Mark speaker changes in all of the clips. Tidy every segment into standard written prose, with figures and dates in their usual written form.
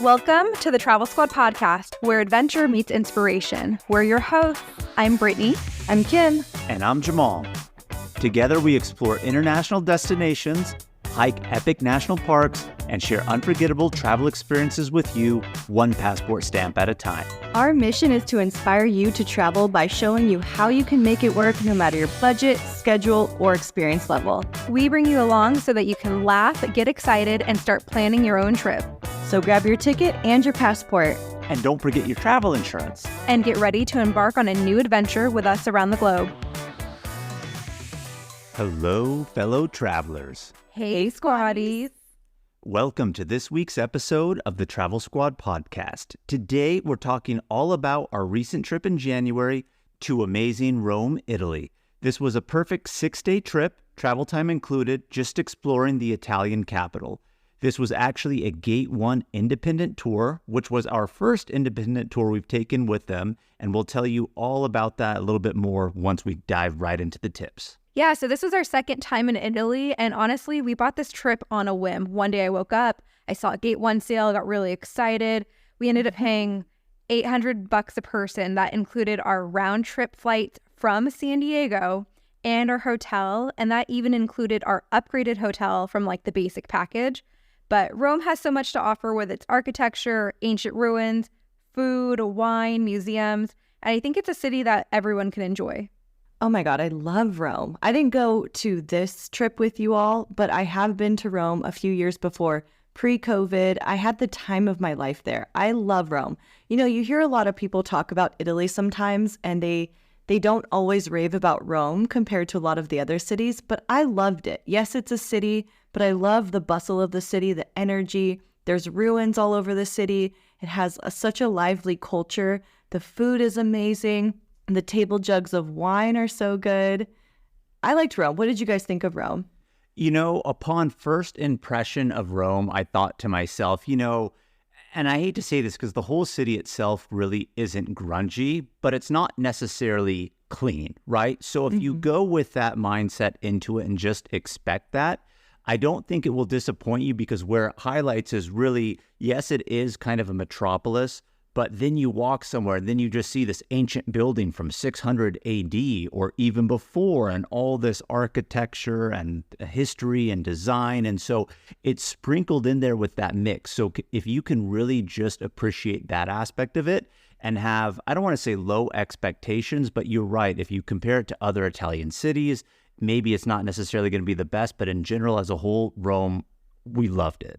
Speaker 1: Welcome to the Travel Squad podcast, where adventure meets inspiration. We're your hosts. I'm Brittany.
Speaker 2: I'm Kim.
Speaker 3: And I'm Jamal. Together we explore international destinations, hike epic national parks, and share unforgettable travel experiences with you, one passport stamp at a time.
Speaker 2: Our mission is to inspire you to travel by showing you how you can make it work no matter your budget, schedule, or experience level.
Speaker 1: We bring you along so that you can laugh, get excited, and start planning your own trip.
Speaker 2: So grab your ticket and your passport.
Speaker 3: And don't forget your travel insurance.
Speaker 1: And get ready to embark on a new adventure with us around the globe.
Speaker 3: Hello, fellow travelers.
Speaker 1: Hey, squaddies.
Speaker 3: Welcome to this week's episode of the Travel Squad podcast. Today, we're talking all about our recent trip in January to amazing Rome, Italy. This was a perfect 6-day trip, travel time included, just exploring the Italian capital. This was actually a Gate 1 independent tour, which was our first independent tour we've taken with them, and we'll tell you all about that a little bit more once we dive right into the tips.
Speaker 1: Yeah, so this was our second time in Italy, and honestly, we bought this trip on a whim. One day I woke up, I saw a Gate 1 sale, got really excited. We ended up paying $800 a person. That included our round trip flight from San Diego and our hotel, and that even included our upgraded hotel from like the basic package. But Rome has so much to offer with its architecture, ancient ruins, food, wine, museums, and I think it's a city that everyone can enjoy.
Speaker 2: Oh my God, I love Rome. I didn't go to this trip with you all, but I have been to Rome a few years before, pre-COVID. I had the time of my life there. I love Rome. You know, you hear a lot of people talk about Italy sometimes, and they don't always rave about Rome compared to a lot of the other cities, but I loved it. Yes, it's a city, but I love the bustle of the city, the energy. There's ruins all over the city. It has such a lively culture. The food is amazing. The table jugs of wine are so good. I liked Rome. What did you guys think of Rome?
Speaker 3: You know, upon first impression of Rome, I thought to myself, and I hate to say this because the whole city itself really isn't grungy, but it's not necessarily clean, right? So if you go with that mindset into it and just expect that, I don't think it will disappoint you, because where it highlights is really, yes, it is kind of a metropolis, but then you walk somewhere and then you just see this ancient building from 600 AD or even before, and all this architecture and history and design. And so it's sprinkled in there with that mix. So if you can really just appreciate that aspect of it and have, I don't want to say low expectations, but you're right. If you compare it to other Italian cities, maybe it's not necessarily going to be the best, but in general, as a whole, Rome, we loved it.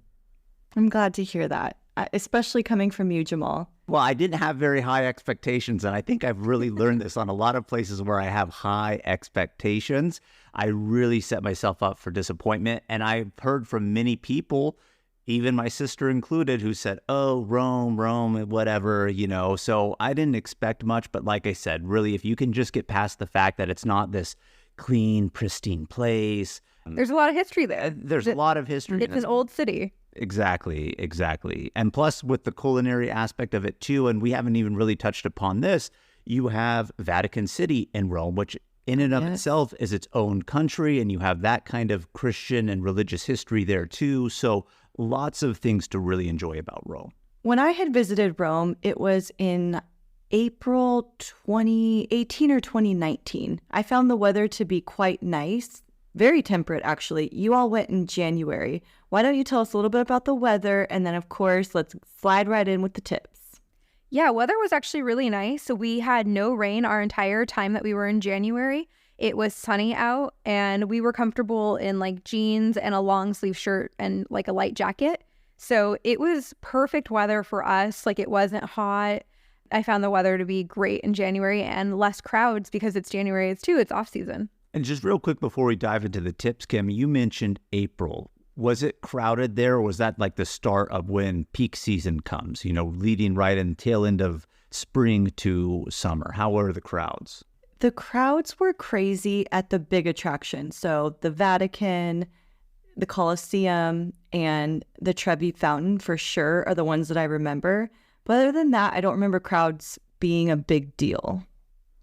Speaker 2: I'm glad to hear that, especially coming from you, Jamal.
Speaker 3: Well, I didn't have very high expectations, and I think I've really learned this on a lot of places where I have high expectations. I really set myself up for disappointment, and I've heard from many people, even my sister included, who said, oh, Rome, whatever, So I didn't expect much, but like I said, really, if you can just get past the fact that it's not this clean, pristine place.
Speaker 1: There's a lot of history there.
Speaker 3: There's a lot of history.
Speaker 1: It's an old city.
Speaker 3: Exactly. And plus with the culinary aspect of it too, and we haven't even really touched upon this, you have Vatican City in Rome, which in and of itself is its own country, and you have that kind of Christian and religious history there too. So lots of things to really enjoy about Rome.
Speaker 2: When I had visited Rome, it was in April 2018 or 2019. I found the weather to be quite nice. Very temperate, actually. You all went in January. Why don't you tell us a little bit about the weather? And then, of course, let's slide right in with the tips.
Speaker 1: Yeah, weather was actually really nice. So we had no rain our entire time that we were in January. It was sunny out, and we were comfortable in like jeans and a long sleeve shirt and like a light jacket. So it was perfect weather for us. Like, it wasn't hot. I found the weather to be great in January, and less crowds because it's January. It's off season.
Speaker 3: And just real quick before we dive into the tips, Kim, you mentioned April. Was it crowded there, or was that like the start of when peak season comes, leading right in the tail end of spring to summer? How were the crowds?
Speaker 2: The crowds were crazy at the big attractions. So the Vatican, the Colosseum, and the Trevi Fountain for sure are the ones that I remember. But other than that, I don't remember crowds being a big deal.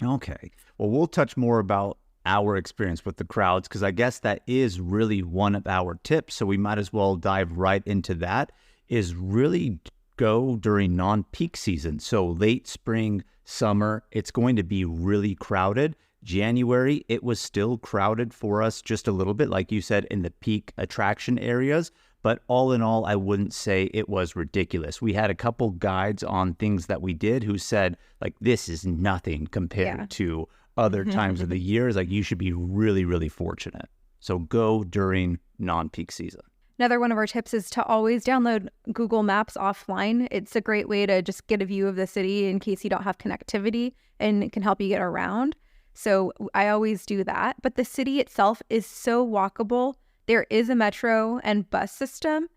Speaker 3: Okay. Well, we'll touch more about our experience with the crowds, because I guess that is really one of our tips. So we might as well dive right into that, is really go during non-peak season. So late spring, summer, it's going to be really crowded. January, it was still crowded for us just a little bit, like you said, in the peak attraction areas. But all in all, I wouldn't say it was ridiculous. We had a couple guides on things that we did who said, like, this is nothing compared to other times of the year. It's like, you should be really, really fortunate. So go during non-peak season.
Speaker 1: Another one of our tips is to always download Google Maps offline. It's a great way to just get a view of the city in case you don't have connectivity, and it can help you get around. So I always do that. But the city itself is so walkable. There is a metro and bus system,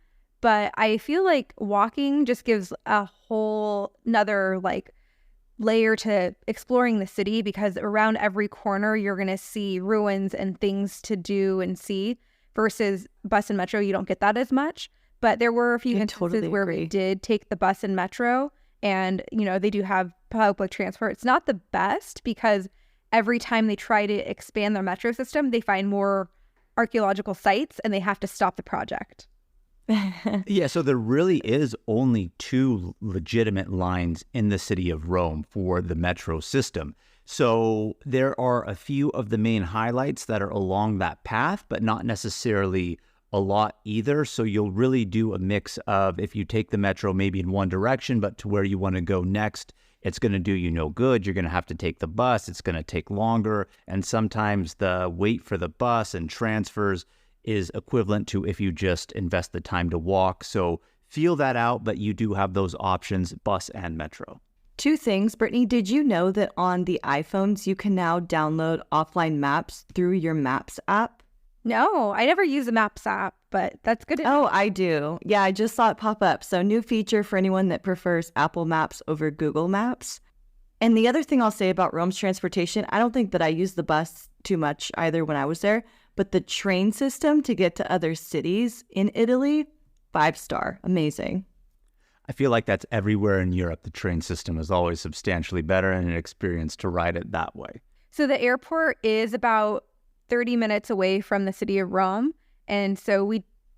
Speaker 1: but I feel like walking just gives a whole nother like layer to exploring the city, because around every corner you're going to see ruins and things to do and see, versus bus and metro, you don't get that as much. But there were a few instances where we did take the bus and metro, and, you know, they do have public transport. It's not the best, because every time they try to expand their metro system, they find more archaeological sites and they have to stop the project.
Speaker 3: Yeah, so there really is only 2 legitimate lines in the city of Rome for the metro system. So there are a few of the main highlights that are along that path, but not necessarily a lot either. So you'll really do a mix of, if you take the metro maybe in one direction, but to where you want to go next, it's going to do you no good. You're going to have to take the bus. It's going to take longer. And sometimes the wait for the bus and transfers is equivalent to if you just invest the time to walk. So feel that out, but you do have those options, bus and metro.
Speaker 2: 2 things, Brittany. Did you know that on the iPhones, you can now download offline maps through your Maps app?
Speaker 1: No, I never use a Maps app, but that's good.
Speaker 2: Oh, I do. Yeah, I just saw it pop up. So new feature for anyone that prefers Apple Maps over Google Maps. And the other thing I'll say about Rome's transportation, I don't think that I used the bus too much either when I was there, but the train system to get to other cities in Italy, 5-star, amazing.
Speaker 3: I feel like that's everywhere in Europe. The train system is always substantially better and an experience to ride it that way.
Speaker 1: So the airport is about 30 minutes away from the city of Rome. And so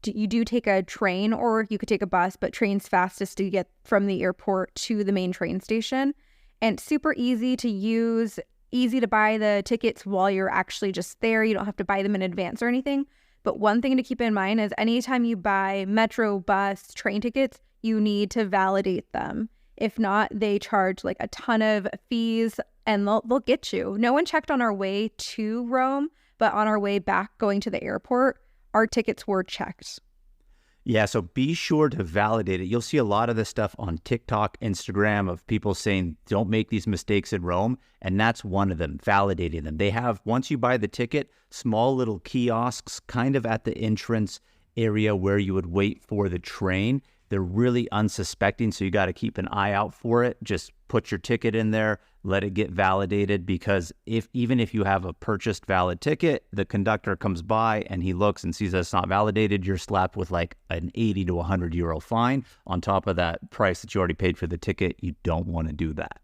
Speaker 1: you do take a train, or you could take a bus, but train's fastest to get from the airport to the main train station. And super easy to use, easy to buy the tickets while you're actually just there. You don't have to buy them in advance or anything. But one thing to keep in mind is anytime you buy metro, bus, train tickets, you need to validate them. If not, they charge like a ton of fees and they'll get you. No one checked on our way to Rome, but on our way back going to the airport, our tickets were checked.
Speaker 3: Yeah, so be sure to validate it. You'll see a lot of this stuff on TikTok, Instagram, of people saying, don't make these mistakes in Rome. And that's one of them, validating them. They have, once you buy the ticket, small little kiosks kind of at the entrance area where you would wait for the train. They're really unsuspecting, so you got to keep an eye out for it. Just put your ticket in there, let it get validated, because even if you have a purchased valid ticket, the conductor comes by and he looks and sees that it's not validated, you're slapped with like an 80 to 100 euro fine on top of that price that you already paid for the ticket. You don't want to do that.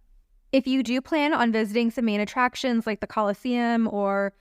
Speaker 1: If you do plan on visiting some main attractions like the Colosseum or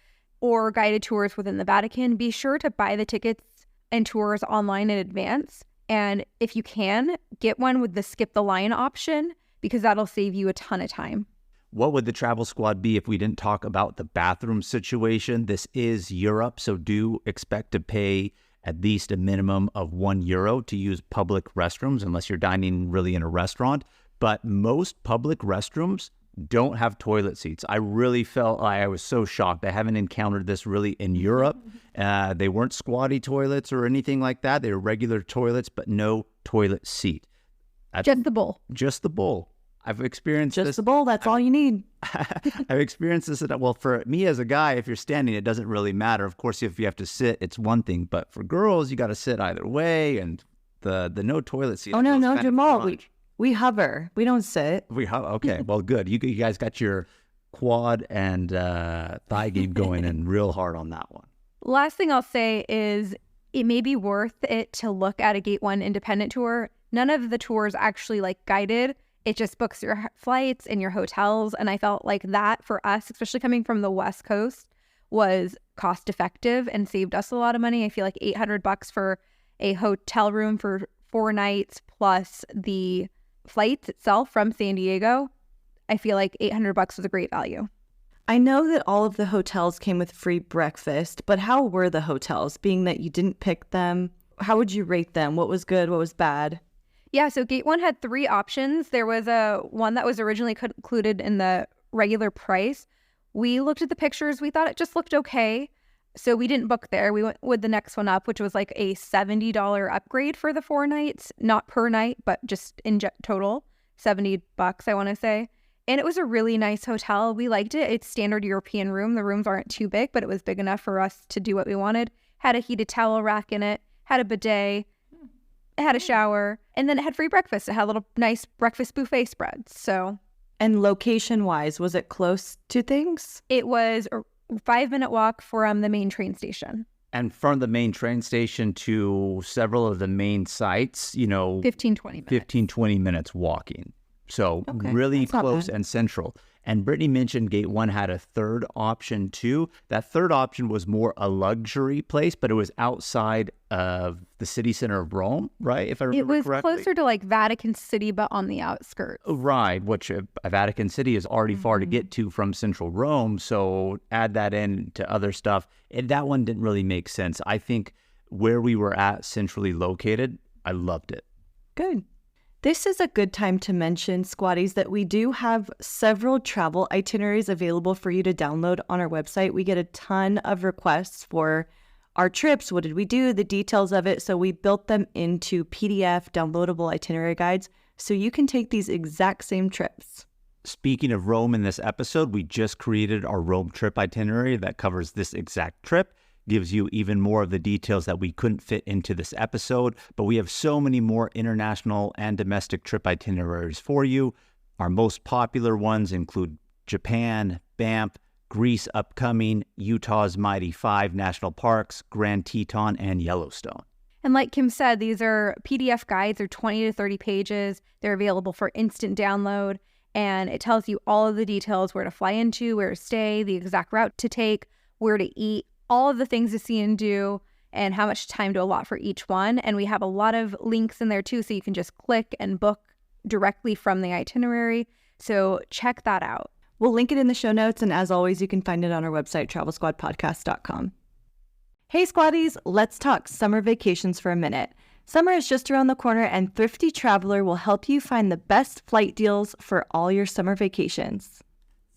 Speaker 1: guided tours within the Vatican, be sure to buy the tickets and tours online in advance. And if you can, get one with the skip the line option, because that'll save you a ton of time.
Speaker 3: What would the travel squad be if we didn't talk about the bathroom situation? This is Europe, so do expect to pay at least a minimum of €1 to use public restrooms, unless you're dining really in a restaurant. But most public restrooms don't have toilet seats. I really felt I was so shocked. I haven't encountered this really in Europe. They weren't squatty toilets or anything like that. They were regular toilets, but no toilet seat.
Speaker 1: Just the bowl.
Speaker 3: Just the bowl. I've experienced
Speaker 2: just
Speaker 3: this.
Speaker 2: The bowl, that's all you need.
Speaker 3: I've experienced this. Well, for me as a guy, if you're standing, it doesn't really matter. Of course, if you have to sit, it's one thing. But for girls, you got to sit either way. And the no toilet seat.
Speaker 2: Oh, no, Jamal. We hover. We don't sit.
Speaker 3: We hover. Okay, well, good. You guys got your quad and thigh game going in real hard on that one.
Speaker 1: Last thing I'll say is it may be worth it to look at a Gate 1 independent tour. None of the tours actually like guided. It just books your flights and your hotels. And I felt like that for us, especially coming from the West Coast, was cost effective and saved us a lot of money. I feel like $800 for a hotel room for 4 nights plus the flights itself from San Diego, I feel like $800 was a great value.
Speaker 2: I know that all of the hotels came with free breakfast, but how were the hotels, being that you didn't pick them? How would you rate them? What was good? What was bad?
Speaker 1: Yeah, so Gate 1 had 3 options. There was one that was originally included in the regular price. We looked at the pictures. We thought it just looked okay. So we didn't book there. We went with the next one up, which was like a $70 upgrade for the 4 nights, not per night, but just in total, $70, I want to say. And it was a really nice hotel. We liked it. It's standard European room. The rooms aren't too big, but it was big enough for us to do what we wanted. Had a heated towel rack in it, had a bidet, it had a shower, and then it had free breakfast. It had little nice breakfast buffet spreads. So,
Speaker 2: and location-wise, was it close to things?
Speaker 1: It was a 5-minute walk from the main train station.
Speaker 3: And from the main train station to several of the main sites,
Speaker 1: 15, 20 minutes.
Speaker 3: 15, 20 minutes walking. So really close and central. And Brittany mentioned Gate 1 had a third option too. That third option was more a luxury place, but it was outside of the city center of Rome, right? If I remember correctly.
Speaker 1: It was closer to like Vatican City, but on the outskirts.
Speaker 3: Right, which Vatican City is already far to get to from central Rome. So add that in to other stuff. And that one didn't really make sense. I think where we were at, centrally located, I loved it.
Speaker 2: Good. This is a good time to mention, Squatties, that we do have several travel itineraries available for you to download on our website. We get a ton of requests for our trips. What did we do? The details of it. So we built them into PDF downloadable itinerary guides so you can take these exact same trips.
Speaker 3: Speaking of Rome in this episode, we just created our Rome trip itinerary that covers this exact trip. Gives you even more of the details that we couldn't fit into this episode, but we have so many more international and domestic trip itineraries for you. Our most popular ones include Japan, Banff, Greece upcoming, Utah's Mighty 5 national parks, Grand Teton, and Yellowstone.
Speaker 1: And like Kim said, these are PDF guides. They're 20 to 30 pages. They're available for instant download, and it tells you all of the details, where to fly into, where to stay, the exact route to take, where to eat, all of the things to see and do, and how much time to allot for each one. And we have a lot of links in there too, so you can just click and book directly from the itinerary. So check that out.
Speaker 2: We'll link it in the show notes, and as always, you can find it on our website, travelsquadpodcast.com. Hey Squatties, let's talk summer vacations for a minute. Summer is just around the corner, and Thrifty Traveler will help you find the best flight deals for all your summer vacations.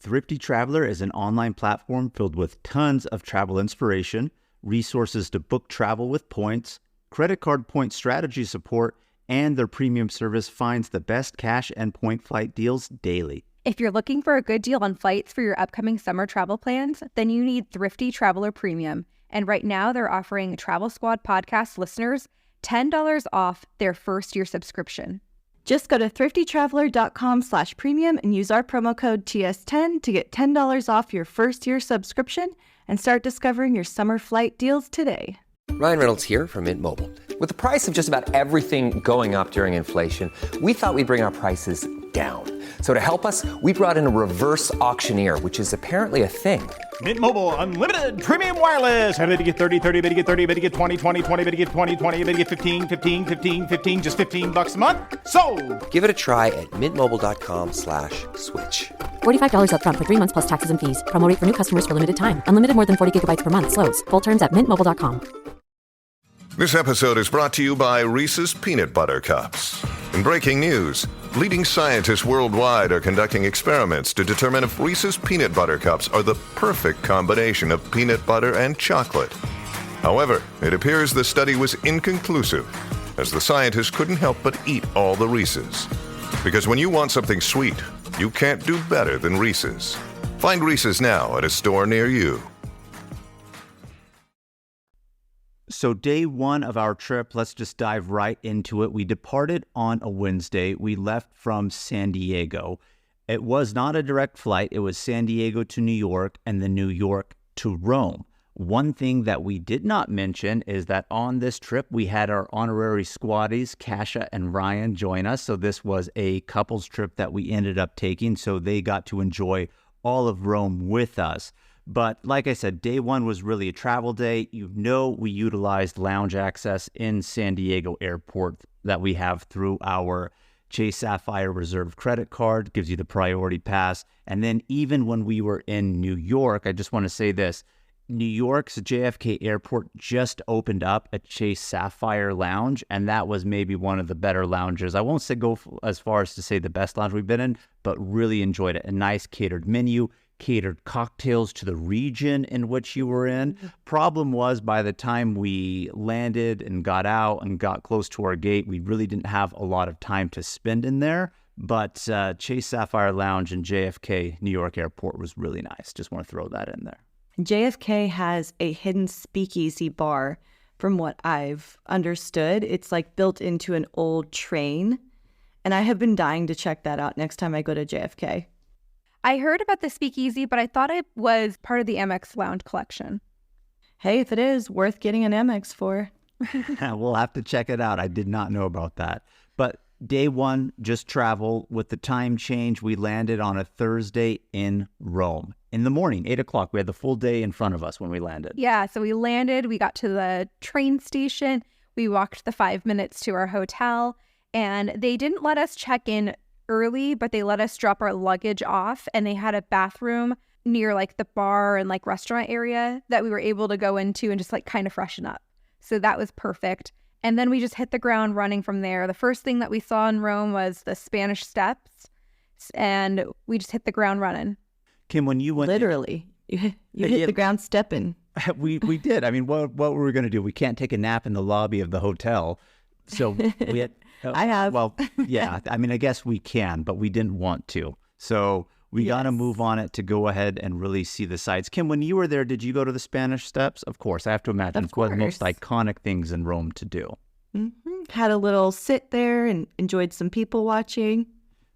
Speaker 3: Thrifty Traveler is an online platform filled with tons of travel inspiration, resources to book travel with points, credit card point strategy support, and their premium service finds the best cash and point flight deals daily.
Speaker 1: If you're looking for a good deal on flights for your upcoming summer travel plans, then you need Thrifty Traveler Premium. And right now they're offering Travel Squad podcast listeners $10 off their first year subscription.
Speaker 2: Just go to thriftytraveler.com/premium and use our promo code TS10 to get $10 off your first year subscription and start discovering your summer flight deals today.
Speaker 4: Ryan Reynolds here from Mint Mobile. With the price of just about everything going up during inflation, we thought we'd bring our prices down. So to help us, we brought in a reverse auctioneer, which is apparently a thing.
Speaker 5: Mint Mobile Unlimited Premium Wireless. How to get 30, 30, bit to get 30, bit to get 20, 20, 20, bit to get 20, 20, bit to get 15, 15, 15, 15, just $15 a month? Sold!
Speaker 4: Give it a try at mintmobile.com/switch.
Speaker 6: $45 up front for 3 months plus taxes and fees. Promo rate for new customers for limited time. Unlimited more than 40 gigabytes per month. Slows full terms at mintmobile.com.
Speaker 7: This episode is brought to you by Reese's Peanut Butter Cups. In breaking news, leading scientists worldwide are conducting experiments to determine if Reese's Peanut Butter Cups are the perfect combination of peanut butter and chocolate. However, it appears the study was inconclusive, as the scientists couldn't help but eat all the Reese's. Because when you want something sweet, you can't do better than Reese's. Find Reese's now at a store near you.
Speaker 3: So day one of our trip, let's just dive right into it. We departed on a Wednesday. We left from San Diego. It was not a direct flight. It was San Diego to New York and then New York to Rome. One thing that we did not mention is that on this trip, we had our honorary squatties, Kasha and Ryan, join us. So this was a couples trip that we ended up taking. So they got to enjoy all of Rome with us. But like I said, day one was really a travel day. We utilized lounge access in San Diego Airport that we have through our Chase Sapphire Reserve credit card, gives you the priority pass. And then even when we were in New York, I just want to say this, New York's JFK Airport just opened up a Chase Sapphire Lounge, and that was maybe one of the better lounges. I won't say go as far as to say the best lounge we've been in, but really enjoyed it. A nice catered menu, catered cocktails to the region in which you were in. Problem was, by the time we landed and got out and got close to our gate, we really didn't have a lot of time to spend in there. But Chase Sapphire Lounge in JFK, New York Airport was really nice. Just want to throw that in there.
Speaker 2: JFK has a hidden speakeasy bar, from what I've understood. It's like built into an old train. And I have been dying to check that out next time I go to JFK.
Speaker 1: I heard about the speakeasy, but I thought it was part of the MX Lounge collection.
Speaker 2: Hey, if it is, worth getting an MX for.
Speaker 3: We'll have to check it out. I did not know about that. But day one, just travel. With the time change, we landed on a Thursday in Rome. In the morning, 8 o'clock. We had the full day in front of us when we landed.
Speaker 1: Yeah, so we landed, we got to the train station, we walked the 5 minutes to our hotel, and they didn't let us check in early, but they let us drop our luggage off, and they had a bathroom near like the bar and like restaurant area that we were able to go into and just like kind of freshen up. So that was perfect. And then we just hit the ground running from there. The first thing that we saw in Rome was the Spanish Steps, and we just hit the ground running.
Speaker 3: Kim, when you went...
Speaker 2: Literally. You hit the ground stepping.
Speaker 3: We did. I mean, what were we going to do? We can't take a nap in the lobby of the hotel. So we had...
Speaker 2: I have.
Speaker 3: Well, yeah. I mean, I guess we can, but we didn't want to. So we got to move on it to go ahead and really see the sights. Kim, when you were there, did you go to the Spanish Steps? Of course. I have to imagine it's one of the most iconic things in Rome to do.
Speaker 2: Mm-hmm. Had a little sit there and enjoyed some people watching.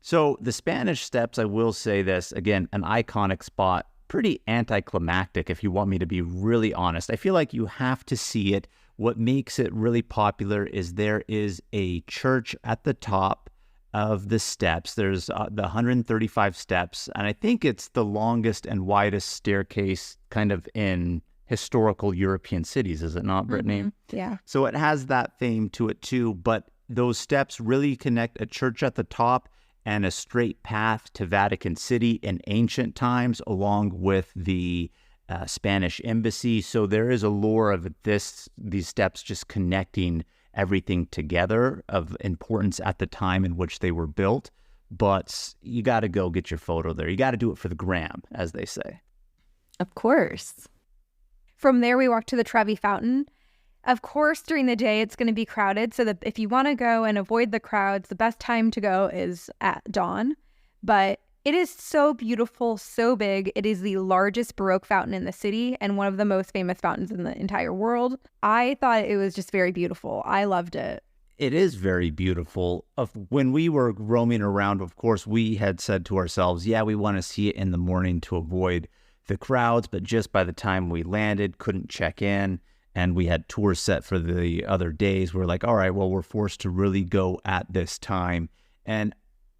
Speaker 3: So the Spanish Steps, I will say this, again, an iconic spot, pretty anticlimactic if you want me to be really honest. I feel like you have to see it. What makes it really popular is there is a church at the top of the steps. There's the 135 steps, and I think it's the longest and widest staircase kind of in historical European cities, is it not, Brittany?
Speaker 1: Mm-hmm. Yeah.
Speaker 3: So it has that fame to it too, but those steps really connect a church at the top and a straight path to Vatican City in ancient times, along with the Spanish embassy. So there is a lore of these steps just connecting everything together of importance at the time in which they were built. But you got to go get your photo there. You got to do it for the gram, as they say.
Speaker 2: Of course.
Speaker 1: From there, we walked to the Trevi Fountain. Of course, during the day, it's going to be crowded. So that if you want to go and avoid the crowds, the best time to go is at dawn. But it is so beautiful, so big. It is the largest Baroque fountain in the city and one of the most famous fountains in the entire world. I thought it was just very beautiful. I loved it.
Speaker 3: It is very beautiful. When we were roaming around, of course, we had said to ourselves, yeah, we want to see it in the morning to avoid the crowds. But just by the time we landed, couldn't check in. And we had tours set for the other days. We're like, all right, well, we're forced to really go at this time. And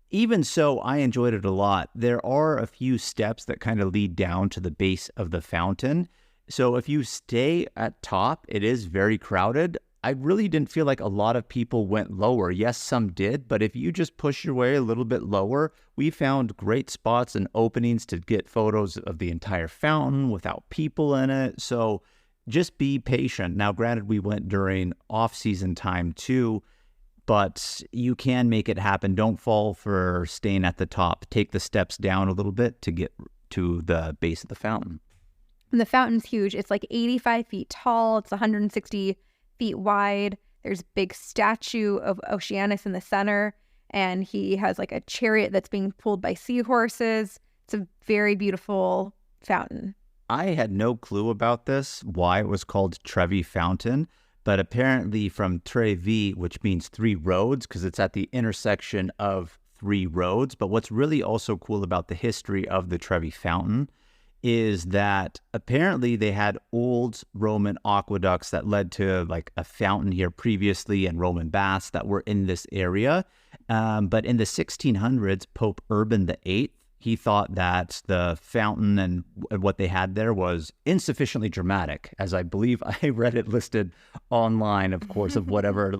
Speaker 3: even so, I enjoyed it a lot. There are a few steps that kind of lead down to the base of the fountain. So if you stay at top, it is very crowded. I really didn't feel like a lot of people went lower. Yes, some did, but if you just push your way a little bit lower, we found great spots and openings to get photos of the entire fountain without people in it. So just be patient. Now, granted, we went during off-season time too, but you can make it happen. Don't fall for staying at the top. Take the steps down a little bit to get to the base of the fountain.
Speaker 1: And the fountain's huge. It's like 85 feet tall. It's 160 feet wide. There's a big statue of Oceanus in the center, and he has like a chariot that's being pulled by seahorses. It's a very beautiful fountain.
Speaker 3: I had no clue about this, why it was called Trevi Fountain, but apparently from Trevi, which means three roads, because it's at the intersection of three roads. But what's really also cool about the history of the Trevi Fountain is that apparently they had old Roman aqueducts that led to like a fountain here previously and Roman baths that were in this area. But in the 1600s, Pope Urban VIII, He thought that the fountain and what they had there was insufficiently dramatic, as I believe I read it listed online, of course, of whatever,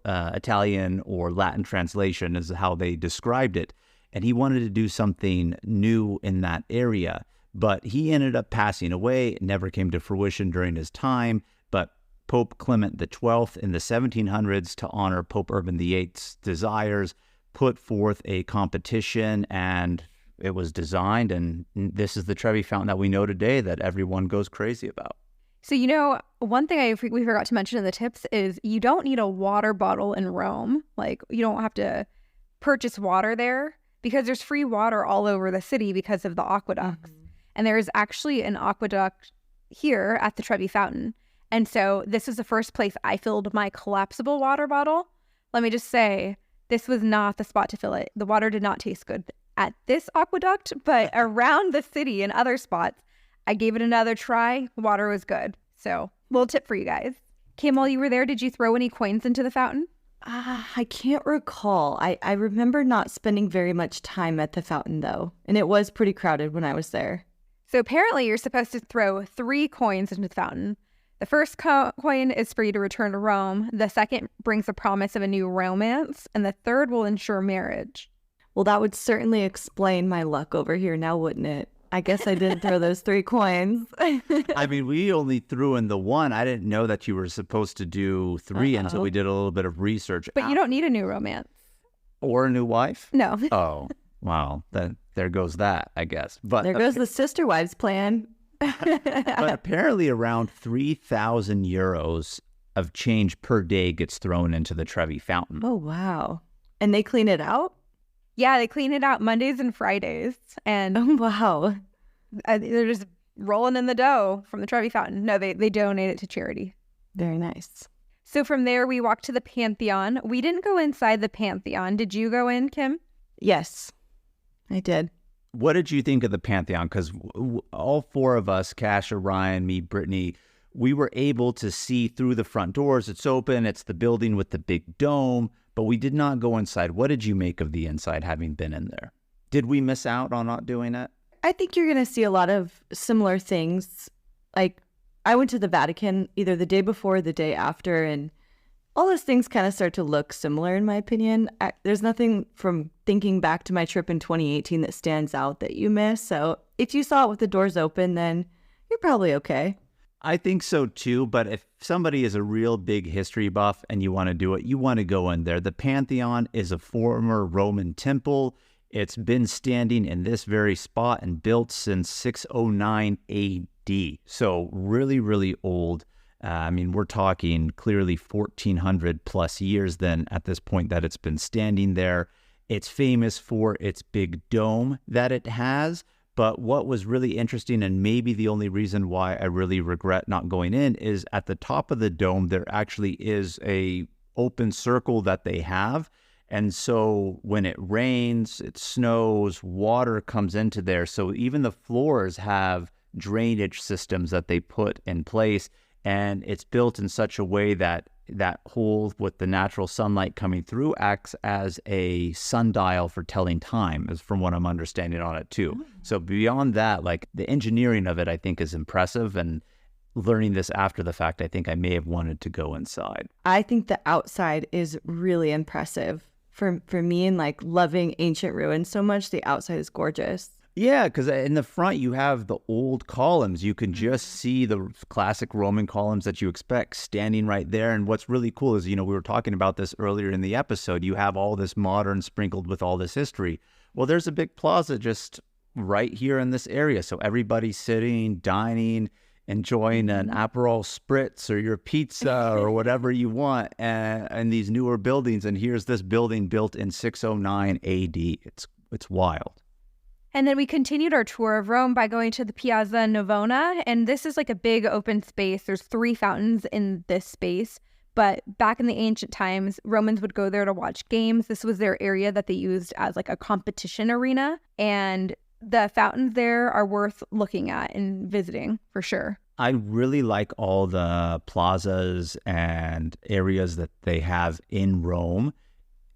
Speaker 3: Italian or Latin translation is how they described it. And he wanted to do something new in that area. But he ended up passing away. It never came to fruition during his time. But Pope Clement XII in the 1700s, to honor Pope Urban VIII's desires, put forth a competition, and it was designed, and this is the Trevi Fountain that we know today that everyone goes crazy about.
Speaker 1: So, one thing we forgot to mention in the tips is you don't need a water bottle in Rome. Like, you don't have to purchase water there because there's free water all over the city because of the aqueducts. Mm-hmm. And there is actually an aqueduct here at the Trevi Fountain. And so this is the first place I filled my collapsible water bottle. Let me just say, this was not the spot to fill it. The water did not taste good at this aqueduct, but around the city and other spots, I gave it another try. Water was good. So, little tip for you guys. Kim, while you were there, did you throw any coins into the fountain?
Speaker 2: I can't recall. I remember not spending very much time at the fountain, though, and it was pretty crowded when I was there.
Speaker 1: So apparently you're supposed to throw 3 coins into the fountain. The first coin is for you to return to Rome. The second brings the promise of a new romance. And the third will ensure marriage.
Speaker 2: Well, that would certainly explain my luck over here now, wouldn't it? I guess I did throw those 3 coins.
Speaker 3: I mean, we only threw in the 1. I didn't know that you were supposed to do 3 until we did a little bit of research.
Speaker 1: But you don't need a new romance.
Speaker 3: Or a new wife?
Speaker 1: No.
Speaker 3: Oh, wow. There goes that, I guess. But
Speaker 2: there goes the sister wives plan.
Speaker 3: But apparently around 3,000 euros of change per day gets thrown into the Trevi Fountain.
Speaker 2: Oh, wow. And they clean it out?
Speaker 1: Yeah, they clean it out Mondays and Fridays. And
Speaker 2: oh, wow.
Speaker 1: They're just rolling in the dough from the Trevi Fountain. No, they donate it to charity.
Speaker 2: Very nice.
Speaker 1: So from there, we walked to the Pantheon. We didn't go inside the Pantheon. Did you go in, Kim?
Speaker 2: Yes, I did.
Speaker 3: What did you think of the Pantheon? Because all 4 of us, Cash, Ryan, me, Brittany, we were able to see through the front doors. It's open. It's the building with the big dome. But we did not go inside. What did you make of the inside, having been in there? Did we miss out on not doing it?
Speaker 2: I think you're going to see a lot of similar things. Like, I went to the Vatican either the day before or the day after, and all those things kind of start to look similar, in my opinion. There's nothing from thinking back to my trip in 2018 that stands out that you miss. So if you saw it with the doors open, then you're probably okay.
Speaker 3: I think so too, but if somebody is a real big history buff and you want to do it, you want to go in there. The Pantheon is a former Roman temple. It's been standing in this very spot and built since 609 AD. So really, really old. I mean, we're talking clearly 1,400 plus years then at this point that it's been standing there. It's famous for its big dome that it has. But what was really interesting, and maybe the only reason why I really regret not going in, is at the top of the dome, there actually is a open circle that they have. And so when it rains, it snows, water comes into there. So even the floors have drainage systems that they put in place. And it's built in such a way that that hole with the natural sunlight coming through acts as a sundial for telling time, is from what I'm understanding on it too. So beyond that, like the engineering of it, I think is impressive. And learning this after the fact, I think I may have wanted to go inside.
Speaker 2: I think the outside is really impressive. For me, and like loving ancient ruins so much, the outside is gorgeous.
Speaker 3: Yeah, because in the front you have the old columns. You can just see the classic Roman columns that you expect standing right there. And what's really cool is, we were talking about this earlier in the episode. You have all this modern sprinkled with all this history. Well, there's a big plaza just right here in this area. So everybody's sitting, dining, enjoying an Aperol Spritz or your pizza or whatever you want and these newer buildings. And here's this building built in 609 AD. It's wild.
Speaker 1: And then we continued our tour of Rome by going to the Piazza Navona. And this is like a big open space. There's 3 fountains in this space. But back in the ancient times, Romans would go there to watch games. This was their area that they used as like a competition arena. And the fountains there are worth looking at and visiting for sure.
Speaker 3: I really like all the plazas and areas that they have in Rome.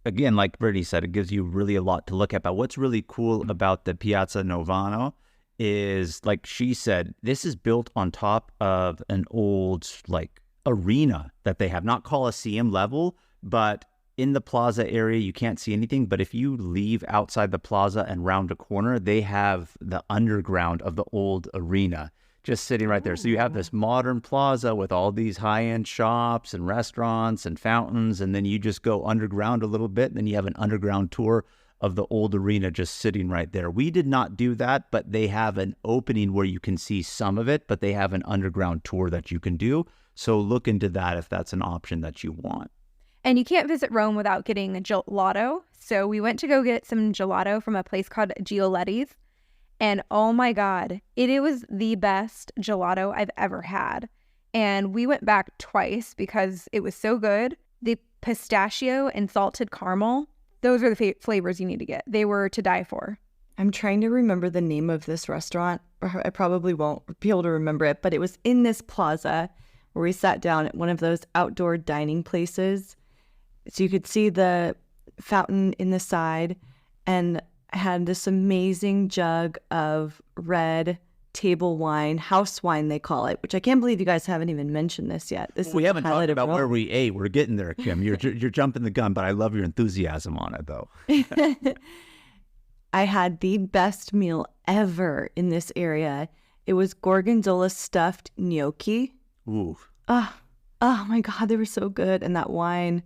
Speaker 3: again, like Brittany said, it gives you really a lot to look at. But what's really cool about the Piazza Novano is, like she said, this is built on top of an old like arena that they have, not Colosseum level, but in the plaza area, you can't see anything. But if you leave outside the plaza and round a corner, they have the underground of the old arena just sitting right there. So you have this modern plaza with all these high-end shops and restaurants and fountains, and then you just go underground a little bit, and then you have an underground tour of the old arena just sitting right there. We did not do that, but they have an opening where you can see some of it, but they have an underground tour that you can do. So look into that if that's an option that you want.
Speaker 1: And you can't visit Rome without getting a gelato. So we went to go get some gelato from a place called Gioletti's. And oh my God, it was the best gelato I've ever had. And we went back twice because it was so good. The pistachio and salted caramel, those are the flavors you need to get. They were to die for.
Speaker 2: I'm trying to remember the name of this restaurant. I probably won't be able to remember it, but it was in this plaza where we sat down at one of those outdoor dining places. So you could see the fountain in the side, and had this amazing jug of red table wine, house wine they call it, which I can't believe you guys haven't even mentioned this yet.
Speaker 3: We haven't talked about where we ate. We're getting there, Kim. You're jumping the gun, but I love your enthusiasm on it, though.
Speaker 2: I had the best meal ever in this area. It was gorgonzola stuffed gnocchi.
Speaker 3: Ooh.
Speaker 2: Oh my God, they were so good. And that wine,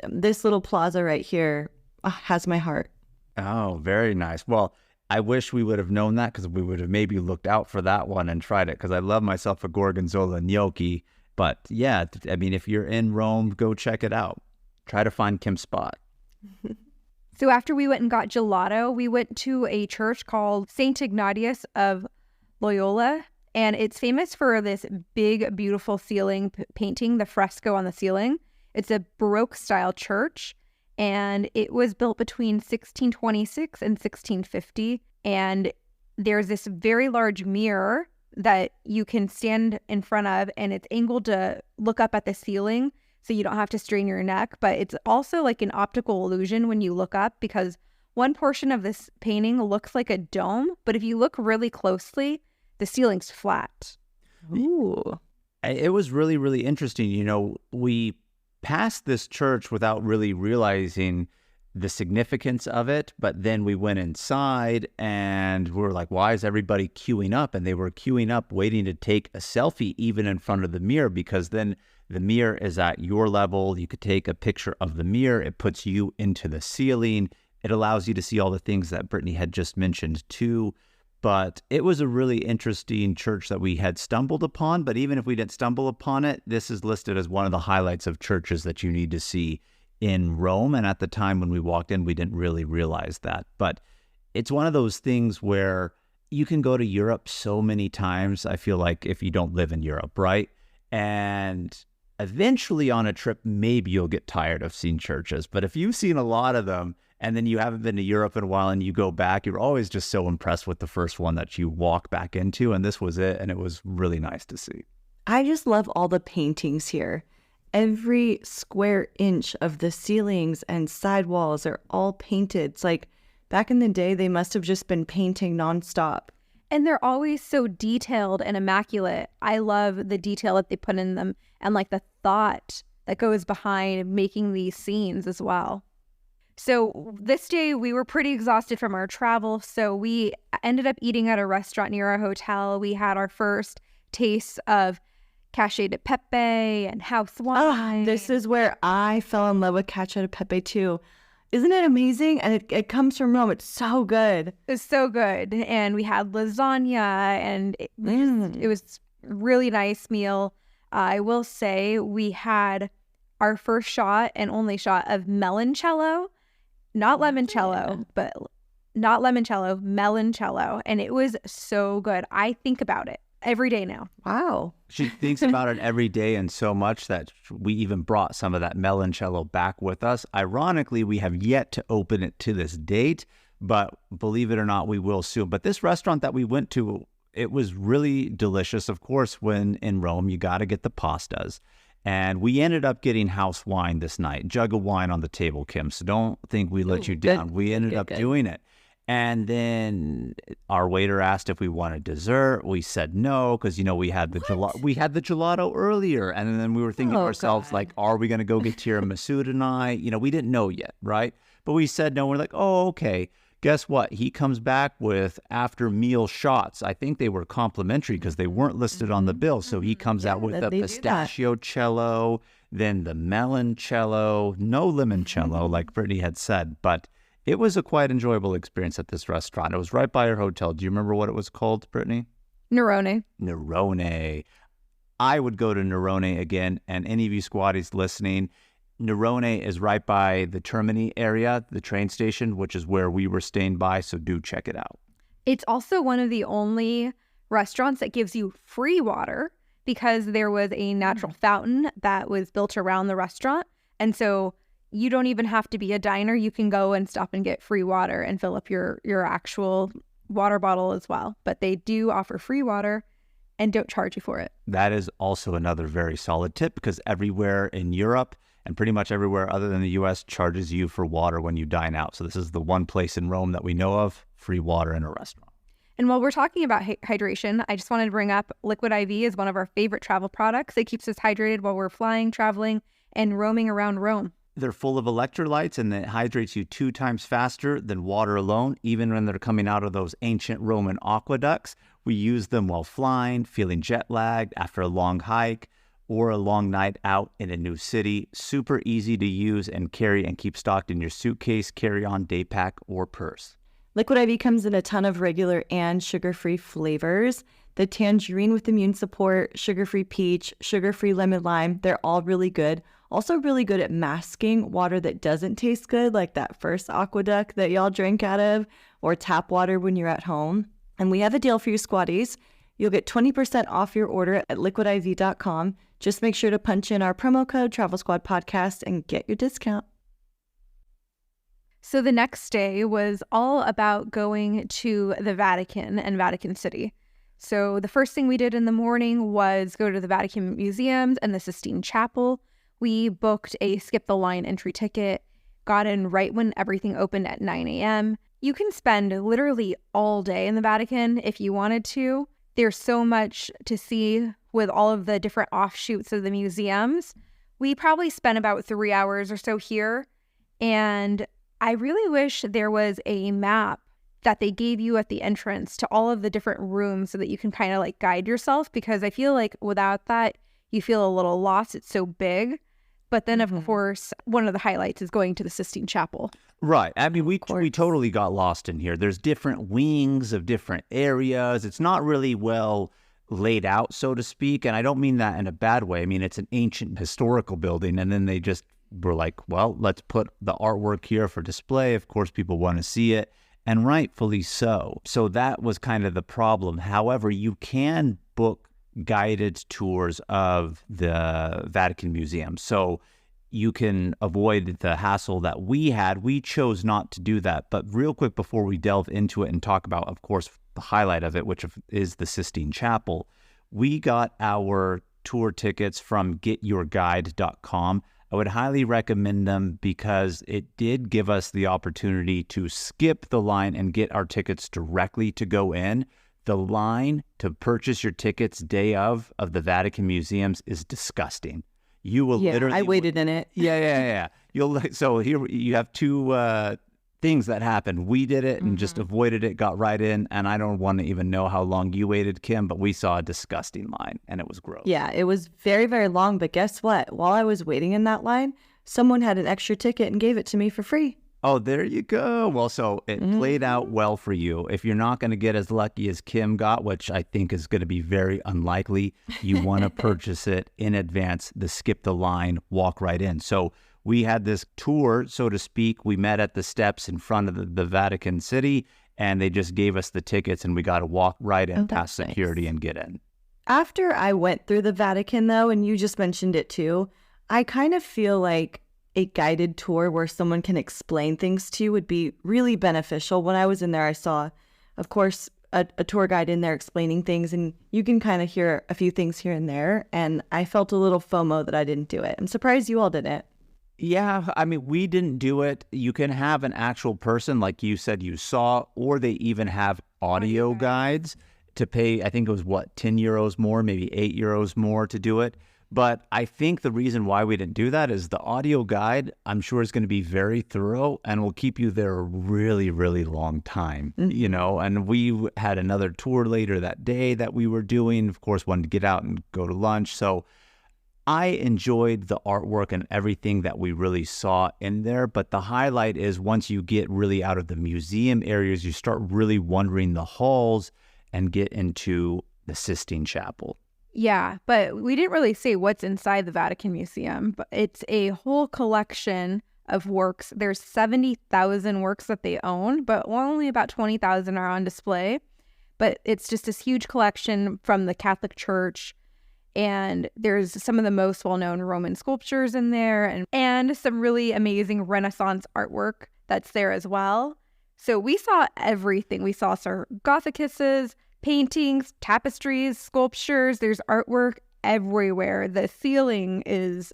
Speaker 2: this little plaza right here has my heart.
Speaker 3: Oh, very nice. Well, I wish we would have known that, because we would have maybe looked out for that one and tried it, because I love myself a gorgonzola gnocchi. But yeah, I mean, if you're in Rome, go check it out. Try to find Kim's spot.
Speaker 1: So after we went and got gelato, we went to a church called St. Ignatius of Loyola. And it's famous for this big, beautiful ceiling painting, the fresco on the ceiling. It's a Baroque style church. And it was built between 1626 and 1650. And there's this very large mirror that you can stand in front of, and it's angled to look up at the ceiling so you don't have to strain your neck. But it's also like an optical illusion when you look up, because one portion of this painting looks like a dome, but if you look really closely, the ceiling's flat.
Speaker 2: Ooh.
Speaker 3: It was really, really interesting. You know, we passed this church without really realizing the significance of it, but then we went inside and we were like, why is everybody queuing up? And they were queuing up waiting to take a selfie even in front of the mirror, because then the mirror is at your level. You could take a picture of the mirror. It puts you into the ceiling. It allows you to see all the things that Brittany had just mentioned too. But it was a really interesting church that we had stumbled upon. But even if we didn't stumble upon it, this is listed as one of the highlights of churches that you need to see in Rome. And at the time when we walked in, we didn't really realize that. But it's one of those things where you can go to Europe so many times, I feel like, if you don't live in Europe, right? And eventually on a trip, maybe you'll get tired of seeing churches. But if you've seen a lot of them, and then you haven't been to Europe in a while and you go back, you're always just so impressed with the first one that you walk back into. And this was it. And it was really nice to see.
Speaker 2: I just love all the paintings here. Every square inch of the ceilings and sidewalls are all painted. It's like back in the day, they must have just been painting nonstop.
Speaker 1: And they're always so detailed and immaculate. I love the detail that they put in them, and like the thought that goes behind making these scenes as well. So this day we were pretty exhausted from our travel, so we ended up eating at a restaurant near our hotel. We had our first taste of cacio de pepe and house wine.
Speaker 2: Oh, this is where I fell in love with cacio de pepe too. Isn't it amazing? And it comes from Rome. It's so good.
Speaker 1: It's so good. And we had lasagna, and it was a really nice meal. I will say we had our first shot and only shot of meloncello. Not limoncello, but not limoncello, meloncello. And it was so good. I think about it every day now.
Speaker 2: Wow.
Speaker 3: She thinks about it every day, and so much that we even brought some of that meloncello back with us. Ironically, we have yet to open it to this date, but believe it or not, we will soon. But this restaurant that we went to, it was really delicious. Of course, when in Rome, you got to get the pastas. And we ended up getting house wine this night, jug of wine on the table, Kim. So don't think we let you down. We ended up doing it. And then our waiter asked if we wanted dessert. We said no, because, we had the gelato earlier. And then we were thinking to ourselves, like, are we going to go get tiramisu tonight? We didn't know yet, right? But we said no. We're like, oh, okay. Guess what? He comes back with after meal shots. I think they were complimentary because they weren't listed on the bill. So he comes out with the pistachio cello, then the melon cello, no limoncello, like Brittany had said. But it was a quite enjoyable experience at this restaurant. It was right by our hotel. Do you remember what it was called, Brittany?
Speaker 1: Nerone.
Speaker 3: Nerone. I would go to Nerone again. And any of you squatties listening, Nerone is right by the Termini area, the train station, which is where we were staying by. So do check it out.
Speaker 1: It's also one of the only restaurants that gives you free water because there was a natural fountain that was built around the restaurant. And so you don't even have to be a diner. You can go and stop and get free water and fill up your actual water bottle as well. But they do offer free water and don't charge you for it.
Speaker 3: That is also another very solid tip because everywhere in Europe and pretty much everywhere other than the U.S. charges you for water when you dine out. So this is the one place in Rome that we know of, free water in a restaurant.
Speaker 1: And while we're talking about hydration, I just wanted to bring up Liquid IV is one of our favorite travel products. It keeps us hydrated while we're flying, traveling, and roaming around Rome.
Speaker 3: They're full of electrolytes and it hydrates you 2 times faster than water alone, even when they're coming out of those ancient Roman aqueducts. We use them while flying, feeling jet lagged after a long hike or a long night out in a new city. Super easy to use and carry and keep stocked in your suitcase, carry-on, day pack, or purse.
Speaker 2: Liquid IV comes in a ton of regular and sugar-free flavors. The tangerine with immune support, sugar-free peach, sugar-free lemon lime, they're all really good. Also really good at masking water that doesn't taste good, like that first aqueduct that y'all drink out of, or tap water when you're at home. And we have a deal for you squatties. You'll get 20% off your order at liquidiv.com. Just make sure to punch in our promo code Travel Squad Podcast and get your discount.
Speaker 1: So the next day was all about going to the Vatican and Vatican City. So the first thing we did in the morning was go to the Vatican Museums and the Sistine Chapel. We booked a skip the line entry ticket, got in right when everything opened at 9 a.m. You can spend literally all day in the Vatican if you wanted to. There's so much to see with all of the different offshoots of the museums. We probably spent about 3 hours or so here. And I really wish there was a map that they gave you at the entrance to all of the different rooms so that you can kind of like guide yourself, because I feel like without that, you feel a little lost. It's so big. But then, of course, one of the highlights is going to the Sistine Chapel.
Speaker 3: Right. I mean, we totally got lost in here. There's different wings of different areas. It's not really well laid out, so to speak. And I don't mean that in a bad way. I mean, it's an ancient historical building. And then they just were like, well, let's put the artwork here for display. Of course, people want to see it. And rightfully so. So that was kind of the problem. However, you can book guided tours of the Vatican Museum. So you can avoid the hassle that we had. We chose not to do that. But real quick before we delve into it and talk about, of course, the highlight of it, which is the Sistine Chapel, we got our tour tickets from getyourguide.com. I would highly recommend them because it did give us the opportunity to skip the line and get our tickets directly to go in. The line to purchase your tickets day of the Vatican Museums is disgusting. You will literally...
Speaker 2: I waited in it.
Speaker 3: Yeah. So here you have two things that happened. We did it and just avoided it, got right in, and I don't want to even know how long you waited, Kim, but we saw a disgusting line, and it was gross.
Speaker 2: Yeah, it was very, very long, but guess what? While I was waiting in that line, someone had an extra ticket and gave it to me for free.
Speaker 3: Oh, there you go. Well, so it played out well for you. If you're not going to get as lucky as Kim got, which I think is going to be very unlikely, you want to purchase it in advance, the skip the line, walk right in. So we had this tour, so to speak. We met at the steps in front of the Vatican City, and they just gave us the tickets, and we got to walk right in past security and get in.
Speaker 2: After I went through the Vatican, though, and you just mentioned it too, I kind of feel like a guided tour where someone can explain things to you would be really beneficial. When I was in there, I saw, of course, a tour guide in there explaining things, and you can kind of hear a few things here and there. And I felt a little FOMO that I didn't do it. I'm surprised you all didn't.
Speaker 3: Yeah, I mean, we didn't do it. You can have an actual person, like you said you saw, or they even have audio guides to pay, I think it was, 10 euros more, maybe 8 euros more to do it. But I think the reason why we didn't do that is the audio guide, I'm sure, is going to be very thorough and will keep you there a really, really long time, you know. And we had another tour later that day that we were doing. Of course, wanted to get out and go to lunch. So I enjoyed the artwork and everything that we really saw in there. But the highlight is once you get really out of the museum areas, you start really wandering the halls and get into the Sistine Chapel.
Speaker 1: Yeah, but we didn't really say what's inside the Vatican Museum, but it's a whole collection of works. There's 70,000 works that they own, but only about 20,000 are on display. But it's just this huge collection from the Catholic Church, and there's some of the most well-known Roman sculptures in there, and some really amazing Renaissance artwork that's there as well. So we saw everything. We saw sarcophaguses, paintings, tapestries, sculptures. There's artwork everywhere. The ceiling is,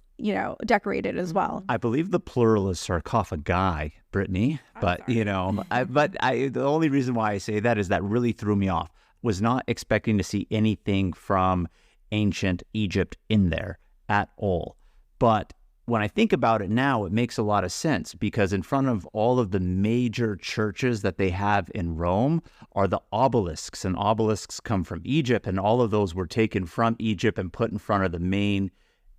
Speaker 1: decorated as well.
Speaker 3: I believe the plural is sarcophagi, Brittany. But, the only reason why I say that is that really threw me off. Was not expecting to see anything from ancient Egypt in there at all. But when I think about it now, it makes a lot of sense because in front of all of the major churches that they have in Rome are the obelisks, and obelisks come from Egypt, and all of those were taken from Egypt and put in front of the main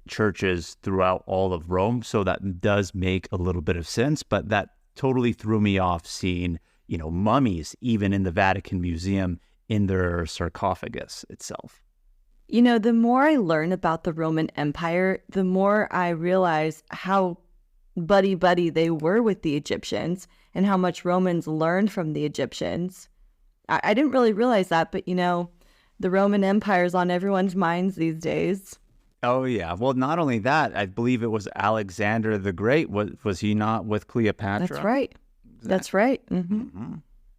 Speaker 3: churches throughout all of Rome. So that does make a little bit of sense, but that totally threw me off seeing, mummies even in the Vatican Museum in their sarcophagus itself.
Speaker 2: The more I learn about the Roman Empire, the more I realize how buddy-buddy they were with the Egyptians and how much Romans learned from the Egyptians. I didn't really realize that, but, the Roman Empire is on everyone's minds these days.
Speaker 3: Oh, yeah. Well, not only that, I believe it was Alexander the Great. Was he not with Cleopatra?
Speaker 2: That's right. That's right. Mm-hmm.
Speaker 3: Mm-hmm.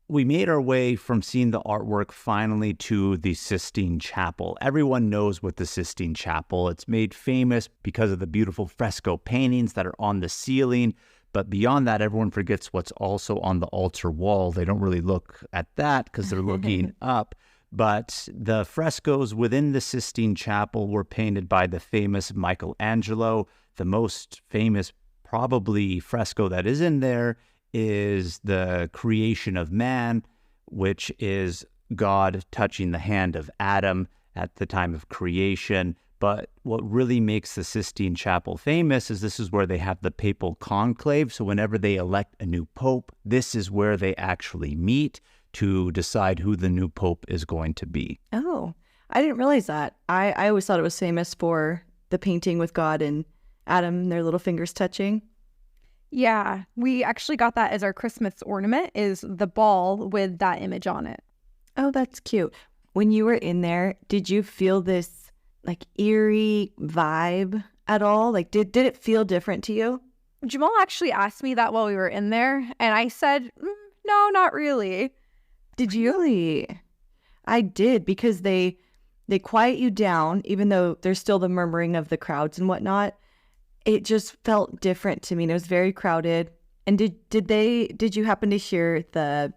Speaker 3: We made our way from seeing the artwork finally to the Sistine Chapel. Everyone knows what the Sistine Chapel. It's made famous because of the beautiful fresco paintings that are on the ceiling. But beyond that, everyone forgets what's also on the altar wall. They don't really look at that because they're looking up. But the frescoes within the Sistine Chapel were painted by the famous Michelangelo. The most famous, probably, fresco that is in there is the creation of man, which is God touching the hand of Adam at the time of creation. But what really makes the Sistine Chapel famous is this is where they have the papal conclave. So whenever they elect a new pope, this is where they actually meet to decide who the new pope is going to be.
Speaker 2: Oh, I didn't realize that. I always thought it was famous for the painting with God and Adam and their little fingers touching.
Speaker 1: Yeah, we actually got that as our Christmas ornament, is the ball with that image on it.
Speaker 2: Oh, that's cute. When you were in there, did you feel this eerie vibe at all? Did it feel different to you?
Speaker 1: Jamal actually asked me that while we were in there, and I said, no, not really.
Speaker 2: Did you? Really? I did, because they quiet you down, even though there's still the murmuring of the crowds and whatnot. It just felt different to me. And it was very crowded. And did you happen to hear the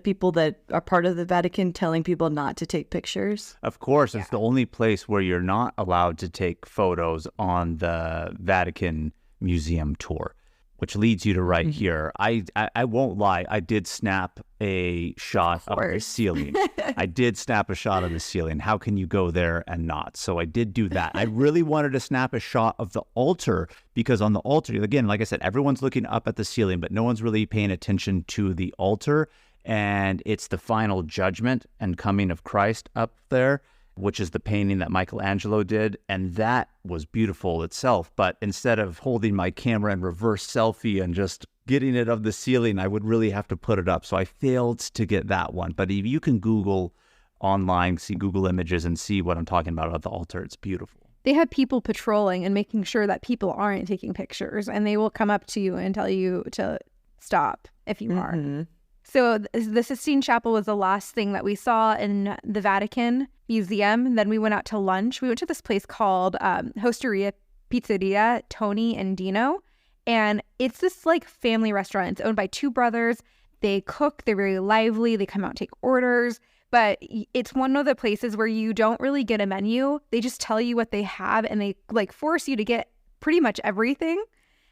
Speaker 2: people that are part of the Vatican telling people not to take pictures?
Speaker 3: Of course, it's the only place where you're not allowed to take photos on the Vatican Museum tour, which leads you to right here. I won't lie. I did snap a shot of the ceiling. I did snap a shot of the ceiling. How can you go there and not? So I did do that. I really wanted to snap a shot of the altar because on the altar, again, like I said, everyone's looking up at the ceiling, but no one's really paying attention to the altar. And it's the final judgment and coming of Christ up there, which is the painting that Michelangelo did. And that was beautiful itself. But instead of holding my camera in reverse selfie and just getting it of the ceiling, I would really have to put it up. So I failed to get that one. But if you can Google online, see Google Images and see what I'm talking about at the altar, it's beautiful.
Speaker 1: They have people patrolling and making sure that people aren't taking pictures. And they will come up to you and tell you to stop if you are. So the Sistine Chapel was the last thing that we saw in the Vatican Museum. Then we went out to lunch. We went to this place called Hosteria Pizzeria, Tony and Dino. And it's this like family restaurant. It's owned by two brothers. They cook. They're very lively. They come out and take orders. But it's one of the places where you don't really get a menu. They just tell you what they have, and they like force you to get pretty much everything.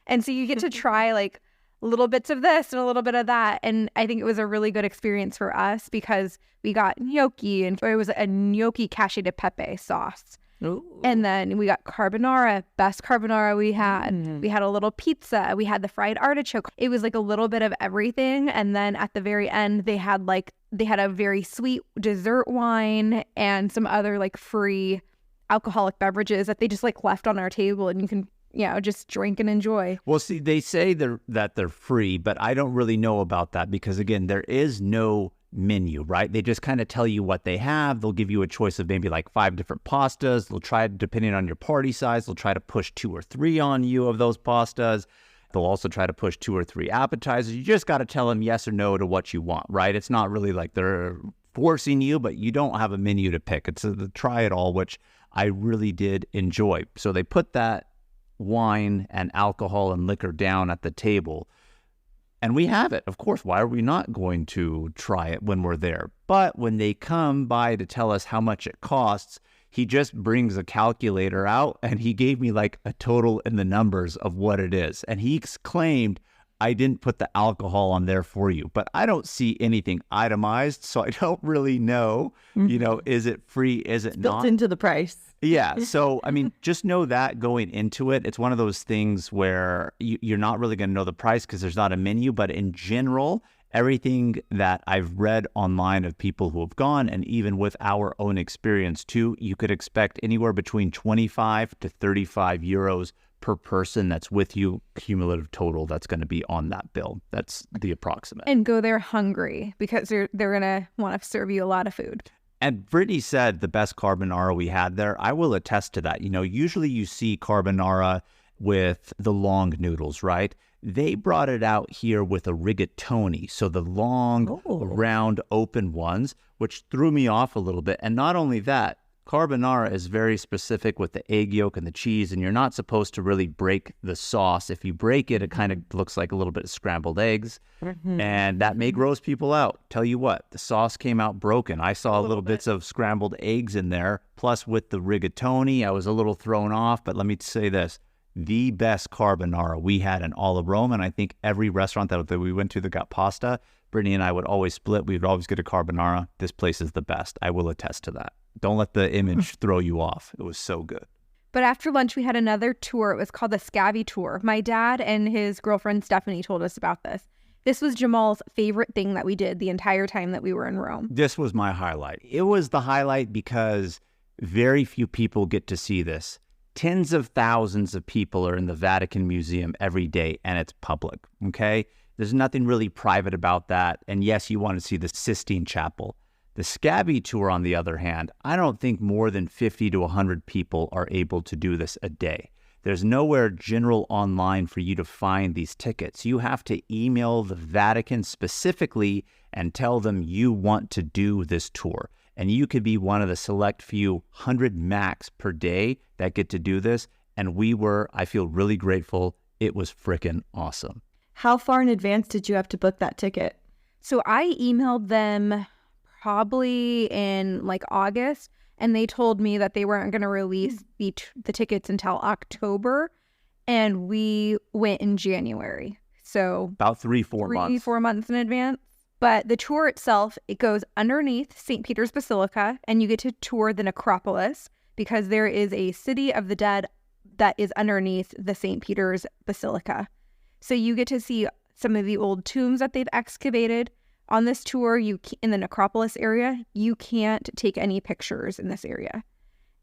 Speaker 1: And so you get to try like little bits of this and a little bit of that. And I think it was a really good experience for us because we got gnocchi, and it was a gnocchi cacio de pepe sauce.
Speaker 2: Ooh.
Speaker 1: And then we got carbonara, best carbonara we had. Mm-hmm. We had a little pizza. We had the fried artichoke. It was like a little bit of everything. And then at the very end, they had a very sweet dessert wine and some other like free alcoholic beverages that they just like left on our table, and you can, just drink and enjoy.
Speaker 3: Well, see, they say that they're free, but I don't really know about that because, again, there is no menu, right? They just kind of tell you what they have. They'll give you a choice of maybe like 5 different pastas. They'll try, depending on your party size, they'll try to push 2 or 3 on you of those pastas. They'll also try to push 2 or 3 appetizers. You just got to tell them yes or no to what you want, right? It's not really like they're forcing you, but you don't have a menu to pick. It's a try it all, which I really did enjoy. So they put that wine and alcohol and liquor down at the table, and we have it. Of course, why are we not going to try it when we're there? But when they come by to tell us how much it costs, he just brings a calculator out, and he gave me like a total in the numbers of what it is. And he claimed, I didn't put the alcohol on there for you, but I don't see anything itemized. So I don't really know, is it free? Is it not?
Speaker 2: Built into the price.
Speaker 3: Yeah. So, I mean, just know that going into it, it's one of those things where you're not really going to know the price because there's not a menu. But in general, everything that I've read online of people who have gone, and even with our own experience too, you could expect anywhere between 25 to 35 euros per person that's with you, cumulative total that's going to be on that bill. That's the approximate.
Speaker 1: And go there hungry because they're going to want to serve you a lot of food.
Speaker 3: And Brittany said the best carbonara we had there. I will attest to that. Usually you see carbonara with the long noodles, right? They brought it out here with a rigatoni. So the long, round, open ones, which threw me off a little bit. And not only that, carbonara is very specific with the egg yolk and the cheese, and you're not supposed to really break the sauce. If you break it, it kind of looks like a little bit of scrambled eggs, and that may gross people out. Tell you what, the sauce came out broken. I saw little bits of scrambled eggs in there, plus with the rigatoni, I was a little thrown off, but let me say this. The best carbonara we had in all of Rome, and I think every restaurant that we went to that got pasta, Brittany and I would always split. We would always get a carbonara. This place is the best. I will attest to that. Don't let the image throw you off. It was so good.
Speaker 1: But after lunch, we had another tour. It was called the Scavi Tour. My dad and his girlfriend, Stephanie, told us about this. This was Jamal's favorite thing that we did the entire time that we were in Rome.
Speaker 3: This was my highlight. It was the highlight because very few people get to see this. Tens of thousands of people are in the Vatican Museum every day, and it's public, okay? There's nothing really private about that. And yes, you want to see the Sistine Chapel. The Scavi Tour, on the other hand, I don't think more than 50 to 100 people are able to do this a day. There's nowhere general online for you to find these tickets. You have to email the Vatican specifically and tell them you want to do this tour. And you could be one of the select few 100 max per day that get to do this. And I feel really grateful. It was freaking awesome.
Speaker 2: How far in advance did you have to book that ticket?
Speaker 1: So I emailed them probably in like August, and they told me that they weren't going to release the tickets until October, and we went in January. So
Speaker 3: about 3-4 months.
Speaker 1: 4 months in advance. But the tour itself, it goes underneath St. Peter's Basilica, and you get to tour the necropolis because there is a city of the dead that is underneath the St. Peter's Basilica. So you get to see some of the old tombs that they've excavated. On this tour, in the necropolis area, you can't take any pictures in this area.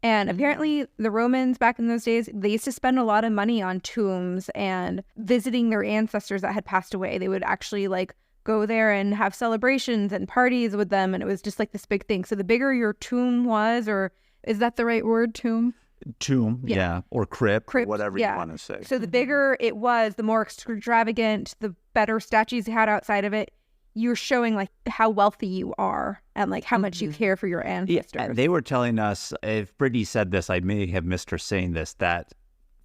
Speaker 1: And apparently the Romans back in those days, they used to spend a lot of money on tombs and visiting their ancestors that had passed away. They would actually like go there and have celebrations and parties with them. And it was just like this big thing. So the bigger your tomb was, or is that the right word, tomb?
Speaker 3: Tomb, yeah. Or crypt, whatever you want to say.
Speaker 1: So the bigger it was, the more extravagant, the better statues you had outside of it, you're showing like how wealthy you are and like how much you care for your ancestors.
Speaker 3: Yeah, they were telling us, if Brittany said this, I may have missed her saying this, that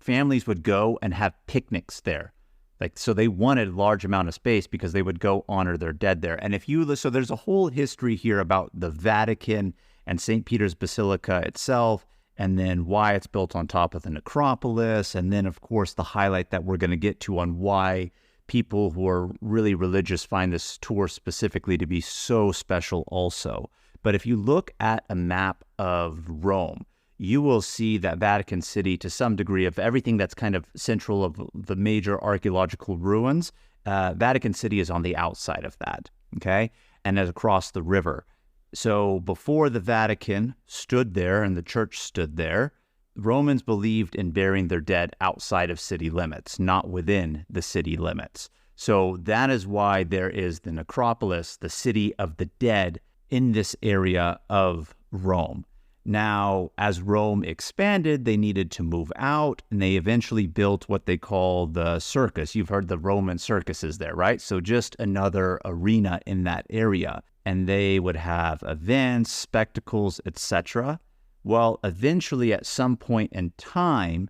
Speaker 3: families would go and have picnics there. Like, so they wanted a large amount of space because they would go honor their dead there. And so there's a whole history here about the Vatican and St. Peter's Basilica itself, and then why it's built on top of the necropolis. And then, of course, the highlight that we're going to get to on why people who are really religious find this tour specifically to be so special also. But if you look at a map of Rome, you will see that Vatican City, to some degree, of everything that's kind of central of the major archaeological ruins, Vatican City is on the outside of that, okay? And is across the river. So before the Vatican stood there and the church stood there, Romans believed in burying their dead outside of city limits, not within the city limits. So that is why there is the necropolis, the city of the dead, in this area of Rome. Now, as Rome expanded, they needed to move out, and they eventually built what they call the circus. You've heard the Roman circuses there, right? So just another arena in that area. And they would have events, spectacles, etc. Well, eventually, at some point in time,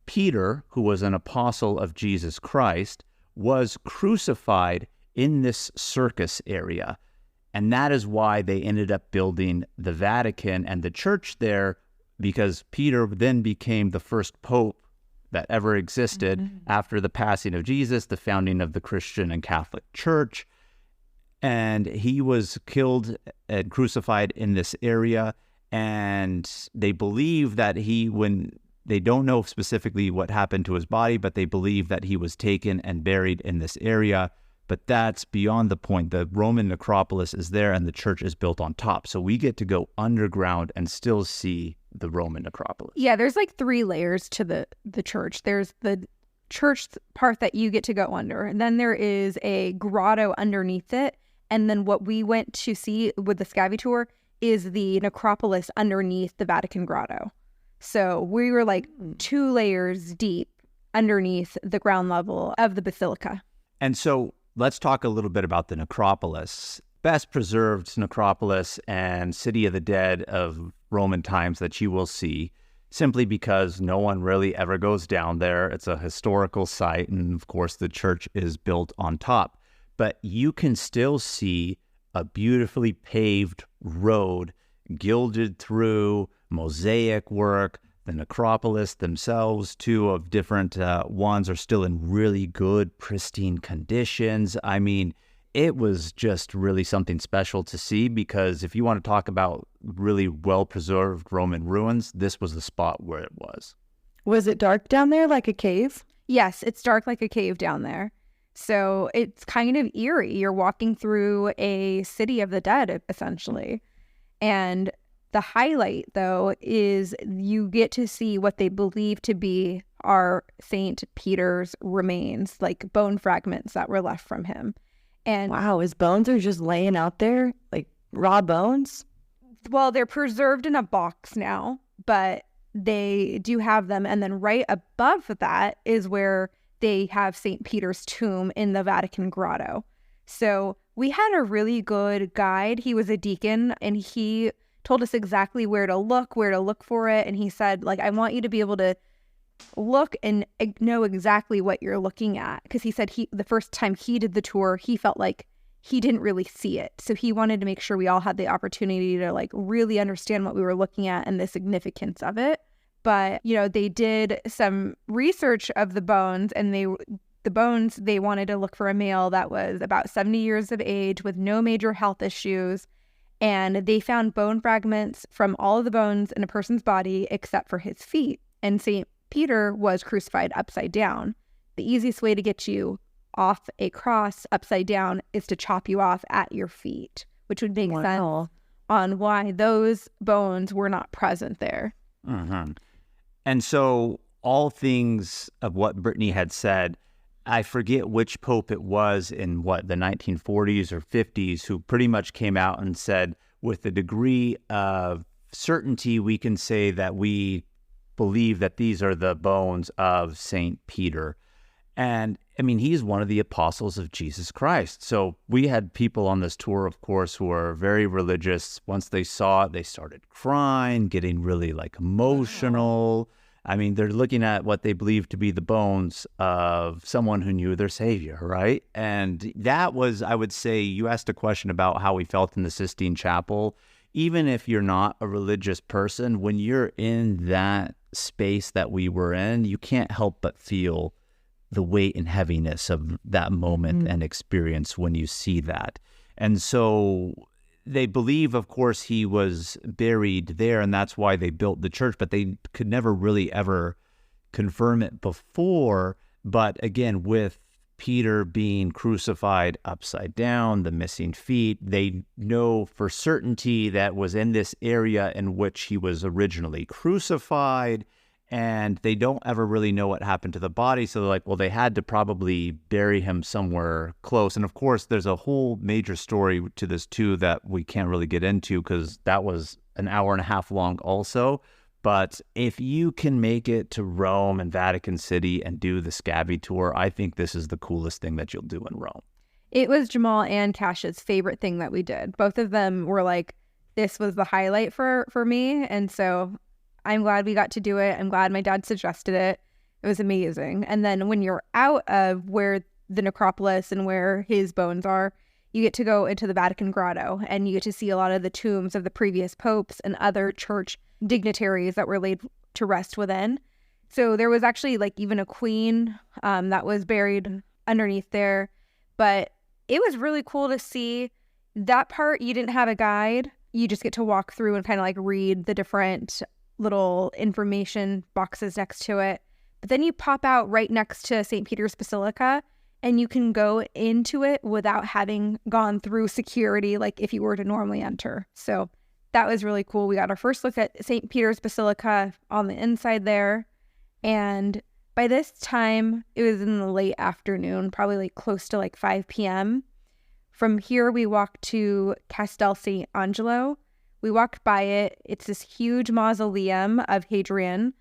Speaker 3: Peter, who was an apostle of Jesus Christ, was crucified in this circus area. And that is why they ended up building the Vatican and the church there, because Peter then became the first pope that ever existed after the passing of Jesus, the founding of the Christian and Catholic Church. And he was killed and crucified in this area. And they believe that they don't know specifically what happened to his body, but they believe that he was taken and buried in this area. But that's beyond the point. The Roman necropolis is there and the church is built on top. So we get to go underground and still see the Roman necropolis.
Speaker 1: Yeah, there's like 3 layers to the church. There's the church part that you get to go under. And then there is a grotto underneath it. And then what we went to see with the Scavi Tour is the necropolis underneath the Vatican grotto. So we were like 2 layers deep underneath the ground level of the Basilica.
Speaker 3: And so let's talk a little bit about the necropolis. Best preserved necropolis and city of the dead of Roman times that you will see, simply because no one really ever goes down there. It's a historical site, and of course the church is built on top. But you can still see a beautifully paved road, gilded through, mosaic work. The necropolis themselves, 2 of different ones, are still in really good, pristine conditions. I mean, it was just really something special to see, because if you want to talk about really well-preserved Roman ruins, this was the spot where it was.
Speaker 2: Was it dark down there like a cave?
Speaker 1: Yes, it's dark like a cave down there. So it's kind of eerie. You're walking through a city of the dead, essentially. And the highlight, though, is you get to see what they believe to be our St. Peter's remains, like bone fragments that were left from him. And
Speaker 2: wow, his bones are just laying out there, like raw bones?
Speaker 1: Well, they're preserved in a box now, but they do have them. And then right above that is where they have St. Peter's tomb in the Vatican grotto. So we had a really good guide. He was a deacon, and he told us exactly where to look for it. And he said, like, I want you to be able to look and know exactly what you're looking at. Because he said the first time he did the tour, he felt like he didn't really see it. So he wanted to make sure we all had the opportunity to like really understand what we were looking at and the significance of it. But, you know, they did some research of the bones, and they wanted to look for a male that was about 70 years of age with no major health issues. And they found bone fragments from all of the bones in a person's body except for his feet. And St. Peter was crucified upside down. The easiest way to get you off a cross upside down is to chop you off at your feet, which would make sense on why those bones were not present there.
Speaker 3: Mm-hmm. And so all things of what Brittany had said, I forget which pope it was in the 1940s or 50s, who pretty much came out and said, with a degree of certainty, we can say that we believe that these are the bones of St. Peter. And I mean, he's one of the apostles of Jesus Christ. So we had people on this tour, of course, who are very religious. Once they saw it, they started crying, getting really like emotional. I mean, they're looking at what they believe to be the bones of someone who knew their Savior, right? And that was, I would say, you asked a question about how we felt in the Sistine Chapel. Even if you're not a religious person, when you're in that space that we were in, you can't help but feel the weight and heaviness of that moment and experience when you see that. And so they believe, of course, he was buried there, and that's why they built the church, but they could never really ever confirm it before. But again, with Peter being crucified upside down, the missing feet, they know for certainty that was in this area in which he was originally crucified, and they don't ever really know what happened to the body. So they're like, well, they had to probably bury him somewhere close. And of course, there's a whole major story to this too that we can't really get into because that was an hour and a half long also. But if you can make it to Rome and Vatican City and do the Scavi Tour, I think this is the coolest thing that you'll do in Rome.
Speaker 1: It was Jamal and Kash's favorite thing that we did. Both of them were like, this was the highlight for me. And so I'm glad we got to do it. I'm glad my dad suggested it. It was amazing. And then when you're out of where the necropolis and where his bones are, you get to go into the Vatican Grotto and you get to see a lot of the tombs of the previous popes and other church dignitaries that were laid to rest within. So there was actually like even a queen that was buried underneath there. But it was really cool to see that part. You didn't have a guide. You just get to walk through and kind of like read the different little information boxes next to it. But then you pop out right next to St. Peter's Basilica and you can go into it without having gone through security like if you were to normally enter. So that was really cool. We got our first look at St. Peter's Basilica on the inside there. And by this time, it was in the late afternoon, probably like close to like 5 p.m. From here, we walked to Castel St. Angelo. We walked by it. It's this huge mausoleum of Hadrian,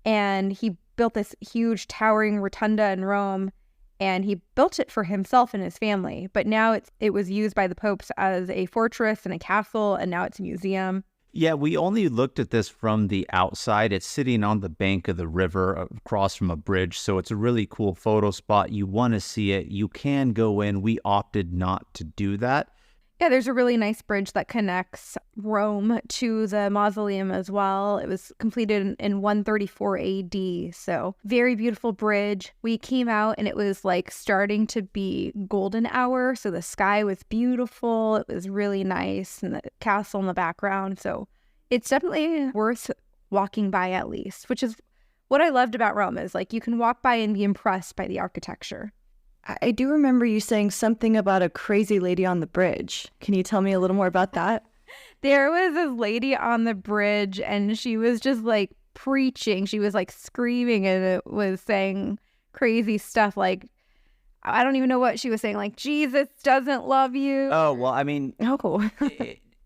Speaker 1: and he built this huge towering rotunda in Rome, and he built it for himself and his family. But now it was used by the popes as a fortress and a castle, and now it's a museum.
Speaker 3: Yeah, we only looked at this from the outside. It's sitting on the bank of the river across from a bridge, so it's a really cool photo spot. You want to see it. You can go in. We opted not to do that.
Speaker 1: Yeah, there's a really nice bridge that connects Rome to the mausoleum as well. It was completed in 134 AD, so very beautiful bridge. We came out and it was like starting to be golden hour, so the sky was beautiful. It was really nice, and the castle in the background. So it's definitely worth walking by at least, which is what I loved about Rome is like you can walk by and be impressed by the architecture.
Speaker 2: I do remember you saying something about a crazy lady on the bridge. Can you tell me a little more about that?
Speaker 1: There was this lady on the bridge and she was just like preaching. She was like screaming and it was saying crazy stuff like, I don't even know what she was saying, like, Jesus doesn't love you.
Speaker 3: Oh, well, I mean,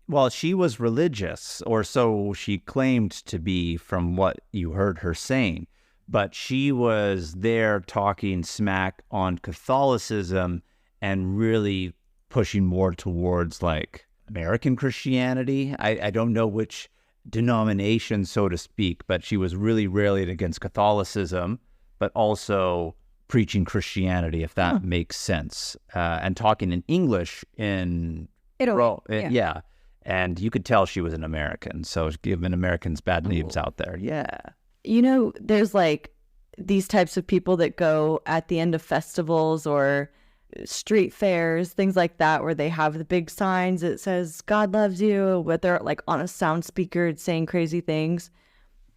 Speaker 3: well, she was religious, or so she claimed to be from what you heard her saying. But she was there talking smack on Catholicism and really pushing more towards like American Christianity. I don't know which denomination, so to speak, but she was really rallied against Catholicism, but also preaching Christianity, if that makes sense, and talking in English in
Speaker 1: Italy.
Speaker 3: Yeah. And you could tell she was an American. So giving Americans bad names out there. Yeah.
Speaker 2: You know, there's like these types of people that go at the end of festivals or street fairs, things like that, where they have the big signs that says, God loves you, but they're like on a sound speaker saying crazy things.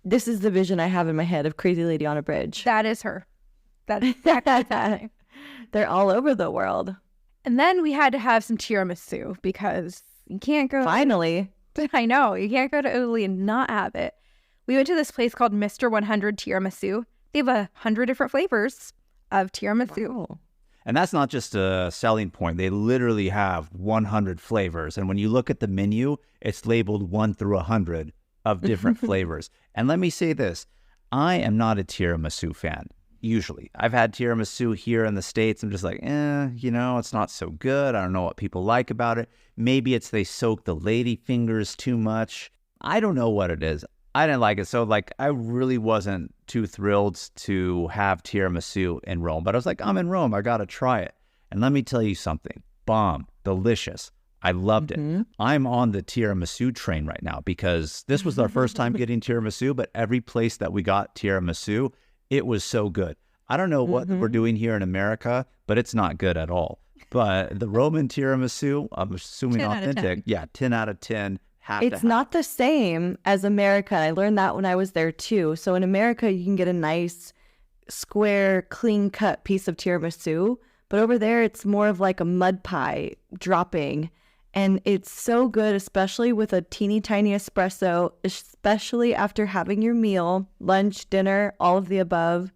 Speaker 2: This is the vision I have in my head of crazy lady on a bridge.
Speaker 1: That is her. That's exactly.
Speaker 2: They're all over the world.
Speaker 1: And then we had to have some tiramisu because you can't go.
Speaker 2: Finally.
Speaker 1: I know. You can't go to Italy and not have it. We went to this place called Mr. 100 Tiramisu. They have 100 different flavors of tiramisu.
Speaker 2: Wow.
Speaker 3: And that's not just a selling point. They literally have 100 flavors. And when you look at the menu, it's labeled 1 through 100 of different flavors. And let me say this. I am not a tiramisu fan. usually. I've had tiramisu here in the States. I'm just like, it's not so good. I don't know what people like about it. Maybe it's they soak the lady fingers too much. I don't know what it is. I didn't like it. So like, I really wasn't too thrilled to have tiramisu in Rome. But I was like, I'm in Rome. I got to try it. And let me tell you something. Bomb. Delicious. I loved it. I'm on the tiramisu train right now because this was our first time getting tiramisu, but every place that we got tiramisu, it was so good. I don't know what we're doing here in America, but it's not good at all. But the Roman tiramisu, I'm assuming
Speaker 1: 10 out of
Speaker 3: authentic.
Speaker 1: 10.
Speaker 3: Yeah, 10 out of 10.
Speaker 2: It's not the same as America. I learned that when I was there too. So in America, you can get a nice square, clean cut piece of tiramisu, but over there, it's more of like a mud pie dropping. And it's so good, especially with a teeny tiny espresso, especially after having your meal, lunch, dinner, all of the above.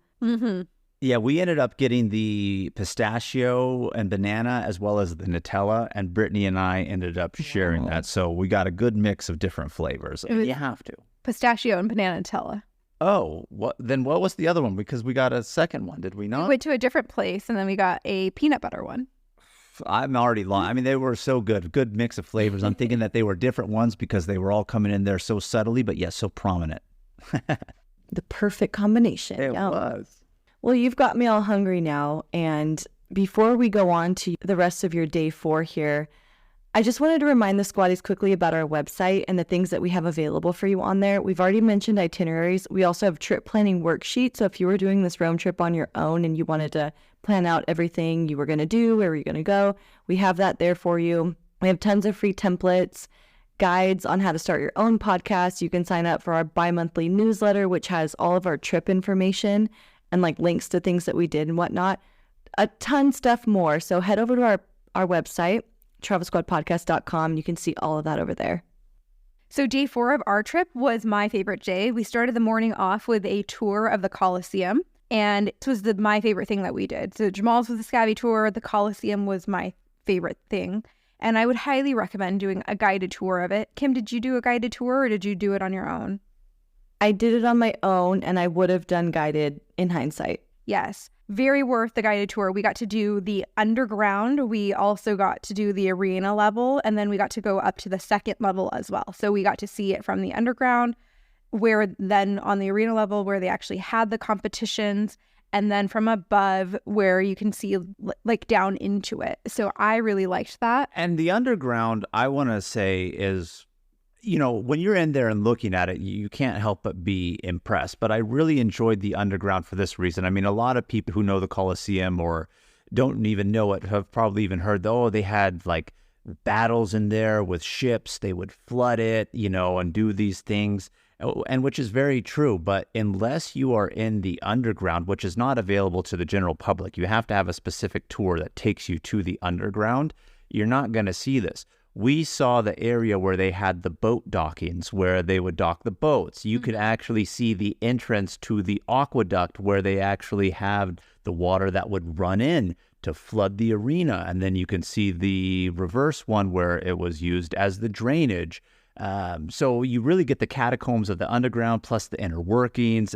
Speaker 3: Yeah, we ended up getting the pistachio and banana as well as the Nutella, and Brittany and I ended up sharing that. So we got a good mix of different flavors. You have to.
Speaker 1: Pistachio and banana Nutella.
Speaker 3: Oh, what was the other one? Because we got a second one, did we not?
Speaker 1: We went to a different place, and then we got a peanut butter one.
Speaker 3: I'm already long. I mean, they were so good. Good mix of flavors. I'm thinking that they were different ones because they were all coming in there so subtly, but yet so prominent.
Speaker 2: The perfect combination.
Speaker 3: It was.
Speaker 2: Well, you've got me all hungry now. And before we go on to the rest of your day 4 here, I just wanted to remind the squatties quickly about our website and the things that we have available for you on there. We've already mentioned itineraries. We also have trip planning worksheets. So if you were doing this Rome trip on your own and you wanted to plan out everything you were going to do, where were you going to go, we have that there for you. We have tons of free templates, guides on how to start your own podcast. You can sign up for our bi-monthly newsletter, which has all of our trip information and like links to things that we did and whatnot. A ton stuff more. So head over to our website, travelsquadpodcast.com. You can see all of that over there.
Speaker 1: So day 4 of our trip was my favorite day. We started the morning off with a tour of the Colosseum, and this was my favorite thing that we did. So Jamal's was the Scavi Tour. The Colosseum was my favorite thing, and I would highly recommend doing a guided tour of it. Kim, did you do a guided tour or did you do it on your own?
Speaker 2: I did it on my own, and I would have done guided in hindsight.
Speaker 1: Yes. Very worth the guided tour. We got to do the underground. We also got to do the arena level, and then we got to go up to the second level as well. So we got to see it from the underground, where then on the arena level where they actually had the competitions, and then from above where you can see like down into it. So I really liked that.
Speaker 3: And the underground, I want to say is, when you're in there and looking at it, you can't help but be impressed. But I really enjoyed the underground for this reason. I mean, a lot of people who know the Colosseum or don't even know it have probably even heard, they had like battles in there with ships. They would flood it, and do these things, and which is very true. But unless you are in the underground, which is not available to the general public, you have to have a specific tour that takes you to the underground. You're not going to see this. We saw the area where they had the boat dockings, where they would dock the boats. You could actually see the entrance to the aqueduct where they actually have the water that would run in to flood the arena. And then you can see the reverse one where it was used as the drainage. So you really get the catacombs of the underground plus the inner workings.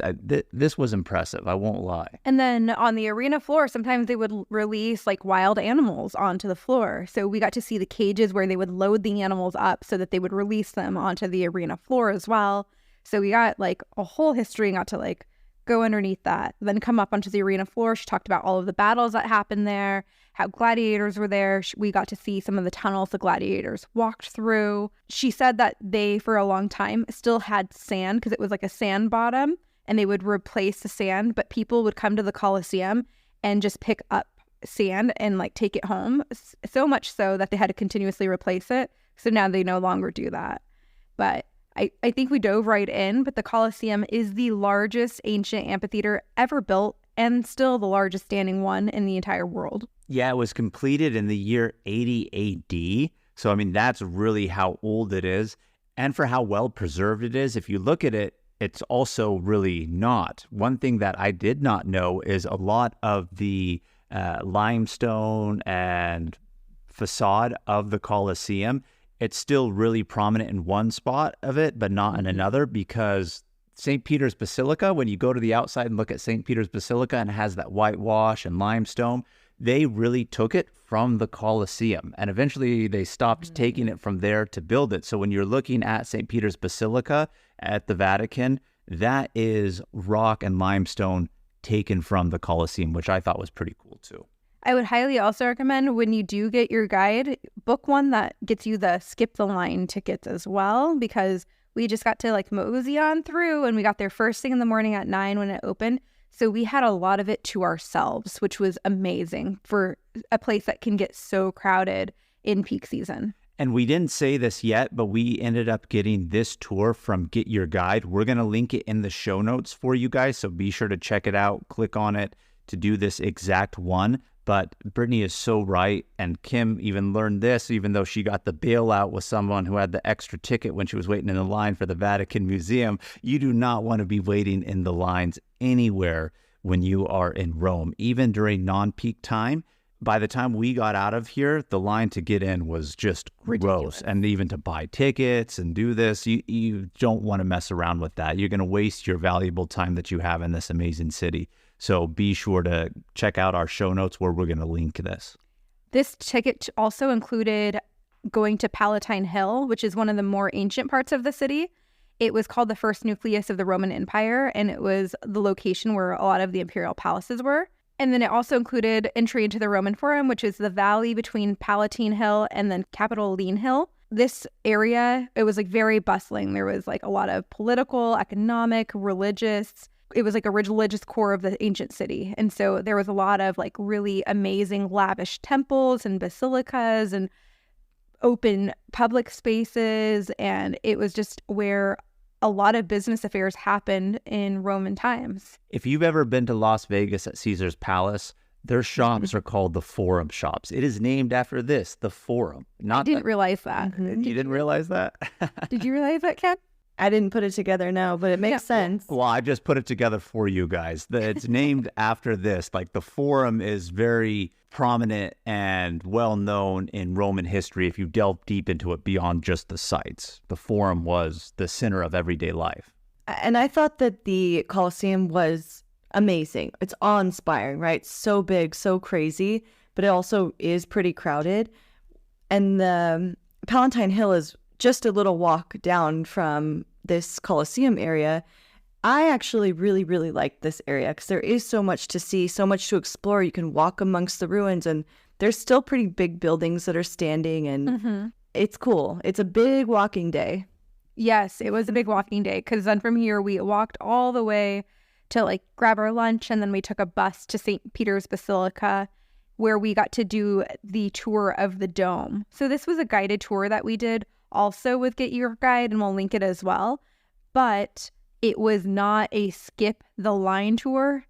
Speaker 3: This was impressive, I won't lie.
Speaker 1: And then on the arena floor, sometimes they would release like wild animals onto the floor. So we got to see the cages where they would load the animals up so that they would release them onto the arena floor as well. So we got like a whole history and got to like go underneath that, then come up onto the arena floor. She talked about all of the battles that happened there, how gladiators were there. We got to see some of the tunnels the gladiators walked through. She said that they, for a long time, still had sand because it was like a sand bottom, and they would replace the sand, but people would come to the Colosseum and just pick up sand and like take it home, so much so that they had to continuously replace it. So now they no longer do that. But I think we dove right in, but the Colosseum is the largest ancient amphitheater ever built and still the largest standing one in the entire world.
Speaker 3: Yeah, it was completed in the year 80 AD. So, I mean, that's really how old it is. And for how well preserved it is, if you look at it, it's also really not. One thing that I did not know is a lot of the limestone and facade of the Colosseum, it's still really prominent in one spot of it, but not in another, because St. Peter's Basilica, when you go to the outside and look at St. Peter's Basilica and it has that whitewash and limestone, they really took it from the Colosseum. And eventually they stopped taking it from there to build it. So when you're looking at St. Peter's Basilica at the Vatican, that is rock and limestone taken from the Colosseum, which I thought was pretty cool too.
Speaker 1: I would highly also recommend when you do get your guide, book one that gets you the skip the line tickets as well, because we just got to like mosey on through and we got there first thing in the morning at 9 when it opened. So we had a lot of it to ourselves, which was amazing for a place that can get so crowded in peak season.
Speaker 3: And we didn't say this yet, but we ended up getting this tour from Get Your Guide. We're going to link it in the show notes for you guys, so be sure to check it out. Click on it to do this exact one. But Brittany is so right, and Kim even learned this, even though she got the bailout with someone who had the extra ticket when she was waiting in the line for the Vatican Museum. You do not want to be waiting in the lines anywhere when you are in Rome, even during non-peak time. By the time we got out of here, the line to get in was just gross. And even to buy tickets and do this, you don't want to mess around with that. You're going to waste your valuable time that you have in this amazing city. So be sure to check out our show notes where we're going to link this.
Speaker 1: This ticket also included going to Palatine Hill, which is one of the more ancient parts of the city. It was called the first nucleus of the Roman Empire, and it was the location where a lot of the imperial palaces were. And then it also included entry into the Roman Forum, which is the valley between Palatine Hill and then Capitoline Hill. This area, it was like very bustling. There was like a lot of political, economic, religious. It was like a religious core of the ancient city. And so there was a lot of like really amazing, lavish temples and basilicas and open public spaces. And it was just where a lot of business affairs happened in Roman times.
Speaker 3: If you've ever been to Las Vegas at Caesar's Palace, their shops are called the Forum shops. It is named after this, the Forum.
Speaker 1: I didn't realize that.
Speaker 3: You didn't realize that?
Speaker 1: Did you realize that, Ken?
Speaker 2: I didn't put it together, no, but it makes sense.
Speaker 3: Well, I just put it together for you guys. It's named after this. Like the Forum is very prominent and well known in Roman history if you delve deep into it beyond just the sites. The Forum was the center of everyday life.
Speaker 2: And I thought that the Colosseum was amazing. It's awe-inspiring, right? So big, so crazy, but it also is pretty crowded. And the Palatine Hill is just a little walk down from this Colosseum area. I actually really, really like this area because there is so much to see, so much to explore. You can walk amongst the ruins, and there's still pretty big buildings that are standing, and it's cool. It's a big walking day.
Speaker 1: Yes, it was a big walking day because then from here we walked all the way to like grab our lunch, and then we took a bus to St. Peter's Basilica where we got to do the tour of the dome. So this was a guided tour that we did also with Get Your Guide, and we'll link it as well. But it was not a skip the line tour,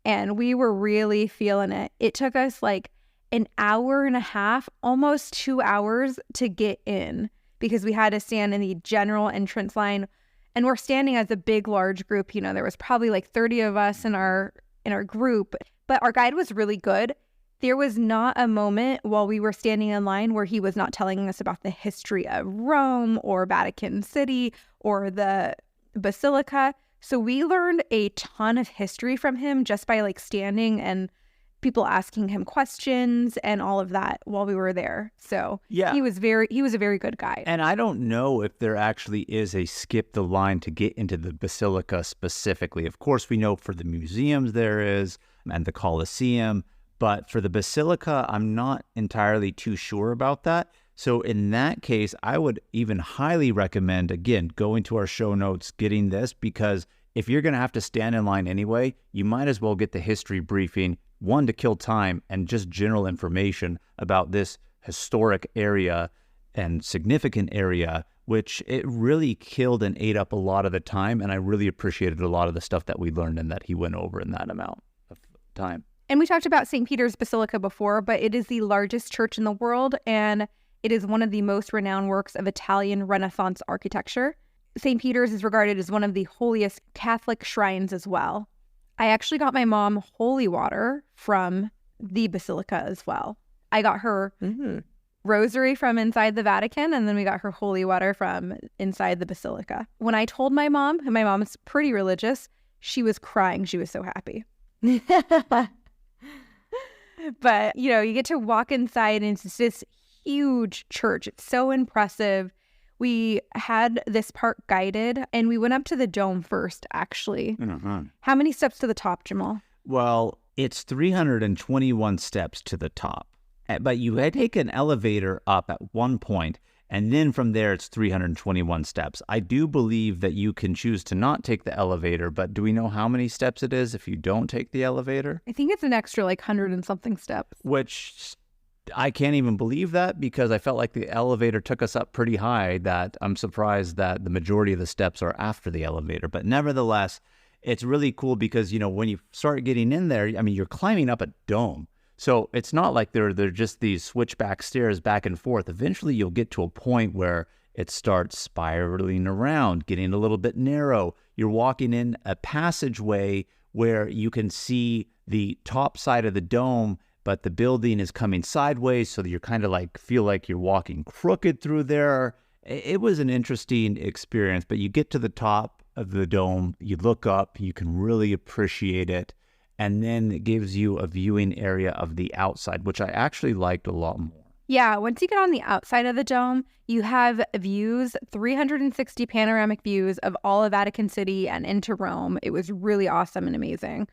Speaker 1: and we were really feeling it. It took us like an hour and a half, almost 2 hours to get in because we had to stand in the general entrance line, and we're standing as a big, large group. You know, there was probably like 30 of us in our group, but our guide was really good. There was not a moment while we were standing in line where he was not telling us about the history of Rome or Vatican City or the Basilica. So we learned a ton of history from him just by like standing and people asking him questions and all of that while we were there. So yeah, he was a very good guide.
Speaker 3: And I don't know if there actually is a skip the line to get into the Basilica specifically. Of course, we know for the museums there is, and the Colosseum. But for the Basilica, I'm not entirely too sure about that. So in that case, I would even highly recommend, again, going to our show notes, getting this, because if you're going to have to stand in line anyway, you might as well get the history briefing, one, to kill time, and just general information about this historic area and significant area, which it really killed and ate up a lot of the time. And I really appreciated a lot of the stuff that we learned and that he went over in that amount of time.
Speaker 1: And we talked about St. Peter's Basilica before, but it is the largest church in the world, and it is one of the most renowned works of Italian Renaissance architecture. St. Peter's is regarded as one of the holiest Catholic shrines as well. I actually got my mom holy water from the Basilica as well. I got her rosary from inside the Vatican, and then we got her holy water from inside the Basilica. When I told my mom, and my mom is pretty religious, she was crying. She was so happy. But, you know, you get to walk inside and it's this huge church. It's so impressive. We had this part guided and we went up to the dome first, actually. How many steps to the top, Jamal?
Speaker 3: Well, it's 321 steps to the top. But you had taken an elevator up at one point, and then from there it's 321 steps. I do believe that you can choose to not take the elevator, but do we know how many steps it is if you don't take the elevator?
Speaker 1: I think it's an extra like 100 and something steps.
Speaker 3: Which I can't even believe that, because I felt like the elevator took us up pretty high, that I'm surprised that the majority of the steps are after the elevator. But nevertheless, it's really cool because, you know, when you start getting in there, I mean, you're climbing up a dome. So it's not like they're just these switchback stairs back and forth. Eventually, you'll get to a point where it starts spiraling around, getting a little bit narrow. You're walking in a passageway where you can see the top side of the dome, but the building is coming sideways, so that you're kind of like feel like you're walking crooked through there. It was an interesting experience, but you get to the top of the dome, you look up, you can really appreciate it. And then it gives you a viewing area of the outside, which I actually liked a lot more.
Speaker 1: Yeah, once you get on the outside of the dome, you have views, 360 panoramic views of all of Vatican City and into Rome. It was really awesome and amazing.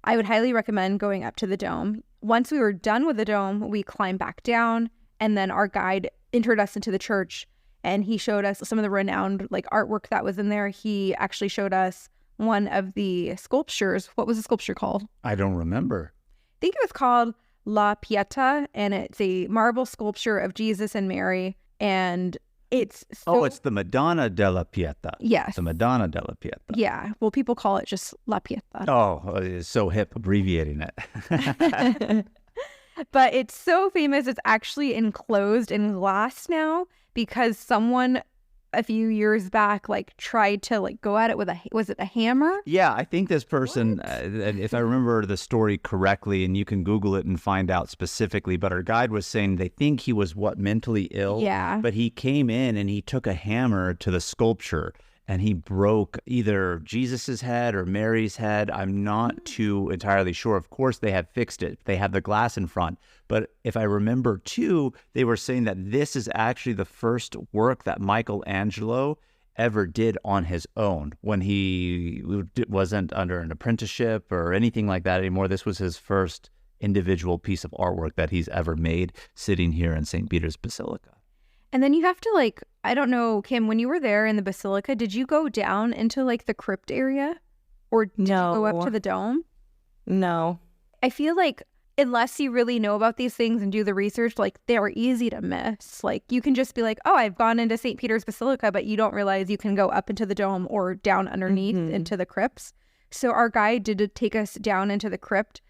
Speaker 1: I would highly recommend going up to the dome. Once we were done with the dome, we climbed back down, and then our guide entered us into the church, and he showed us some of the renowned like artwork that was in there. He actually showed us one of the sculptures. What was the sculpture called?
Speaker 3: I don't remember.
Speaker 1: I think it was called La Pieta, and it's a marble sculpture of Jesus and Mary, and it's so...
Speaker 3: it's the Madonna della Pieta.
Speaker 1: Yes.
Speaker 3: The Madonna della Pieta.
Speaker 1: Yeah. Well, people call it just La Pieta.
Speaker 3: Oh, it's so hip abbreviating it.
Speaker 1: But it's so famous. It's actually enclosed in glass now because someone a few years back like tried to like go at it with was it a hammer?
Speaker 3: Yeah, I think this person, if I remember the story correctly, and you can Google it and find out specifically, but our guide was saying they think he was mentally ill.
Speaker 1: Yeah.
Speaker 3: But he came in and he took a hammer to the sculpture and he broke either Jesus's head or Mary's head. I'm not too entirely sure. Of course, they have fixed it. They have the glass in front. But if I remember too, they were saying that this is actually the first work that Michelangelo ever did on his own when he wasn't under an apprenticeship or anything like that anymore. This was his first individual piece of artwork that he's ever made sitting here in St. Peter's Basilica.
Speaker 1: And then you have to like, I don't know, Kim, when you were there in the Basilica, did you go down into like the crypt area? Or did you go up to the dome?
Speaker 2: No.
Speaker 1: I feel like unless you really know about these things and do the research, like they're easy to miss. Like you can just be like, oh, I've gone into St. Peter's Basilica, but you don't realize you can go up into the dome or down underneath into the crypts. So our guide did take us down into the crypt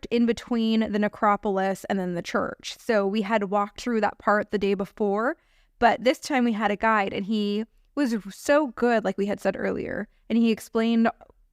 Speaker 1: in between the necropolis and then the church. So we had walked through that part the day before, but this time we had a guide and he was so good, like we had said earlier, and he explained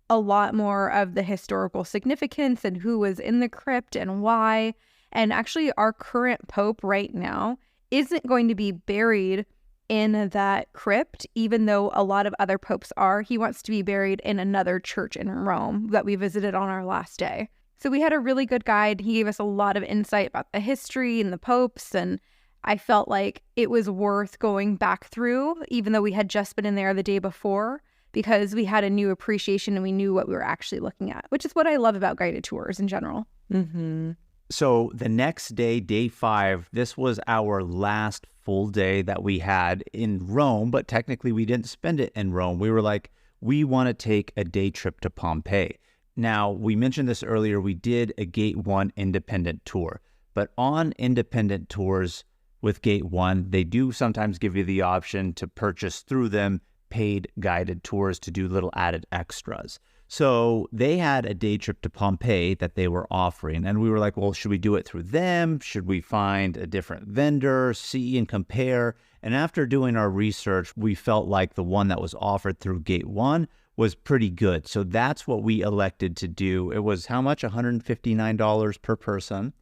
Speaker 1: a lot more of the historical significance and who was in the crypt and why. And actually our current pope right now isn't going to be buried in that crypt, even though a lot of other popes are. He wants to be buried in another church in Rome that we visited on our last day. So we had a really good guide. He gave us a lot of insight about the history and the popes, and I felt like it was worth going back through, even though we had just been in there the day before, because we had a new appreciation and we knew what we were actually looking at, which is what I love about guided tours in general.
Speaker 2: Mm-hmm.
Speaker 3: So the next day, day 5, this was our last full day that we had in Rome, but technically we didn't spend it in Rome. We were like, we want to take a day trip to Pompeii. Now, we mentioned this earlier, we did a Gate 1 independent tour, but on independent tours with Gate 1, they do sometimes give you the option to purchase through them paid guided tours to do little added extras. So they had a day trip to Pompeii that they were offering, and we were like, well, should we do it through them? Should we find a different vendor, see and compare? And after doing our research, we felt like the one that was offered through Gate 1 was pretty good. So that's what we elected to do. It was how much? $159 per person.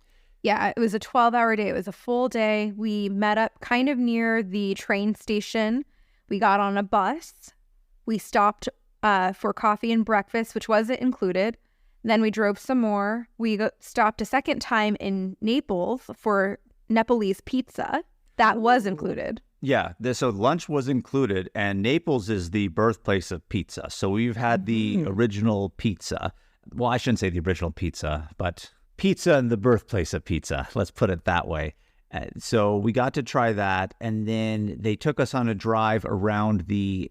Speaker 1: Yeah, it was a 12-hour day. It was a full day. We met up kind of near the train station. We got on a bus. We stopped for coffee and breakfast, which wasn't included. Then we drove some more. We stopped a second time in Naples for Nepalese pizza. That was included.
Speaker 3: Yeah, so lunch was included, and Naples is the birthplace of pizza. So we've had the original pizza. Well, I shouldn't say the original pizza, but pizza and the birthplace of pizza. Let's put it that way. So we got to try that, and then they took us on a drive around the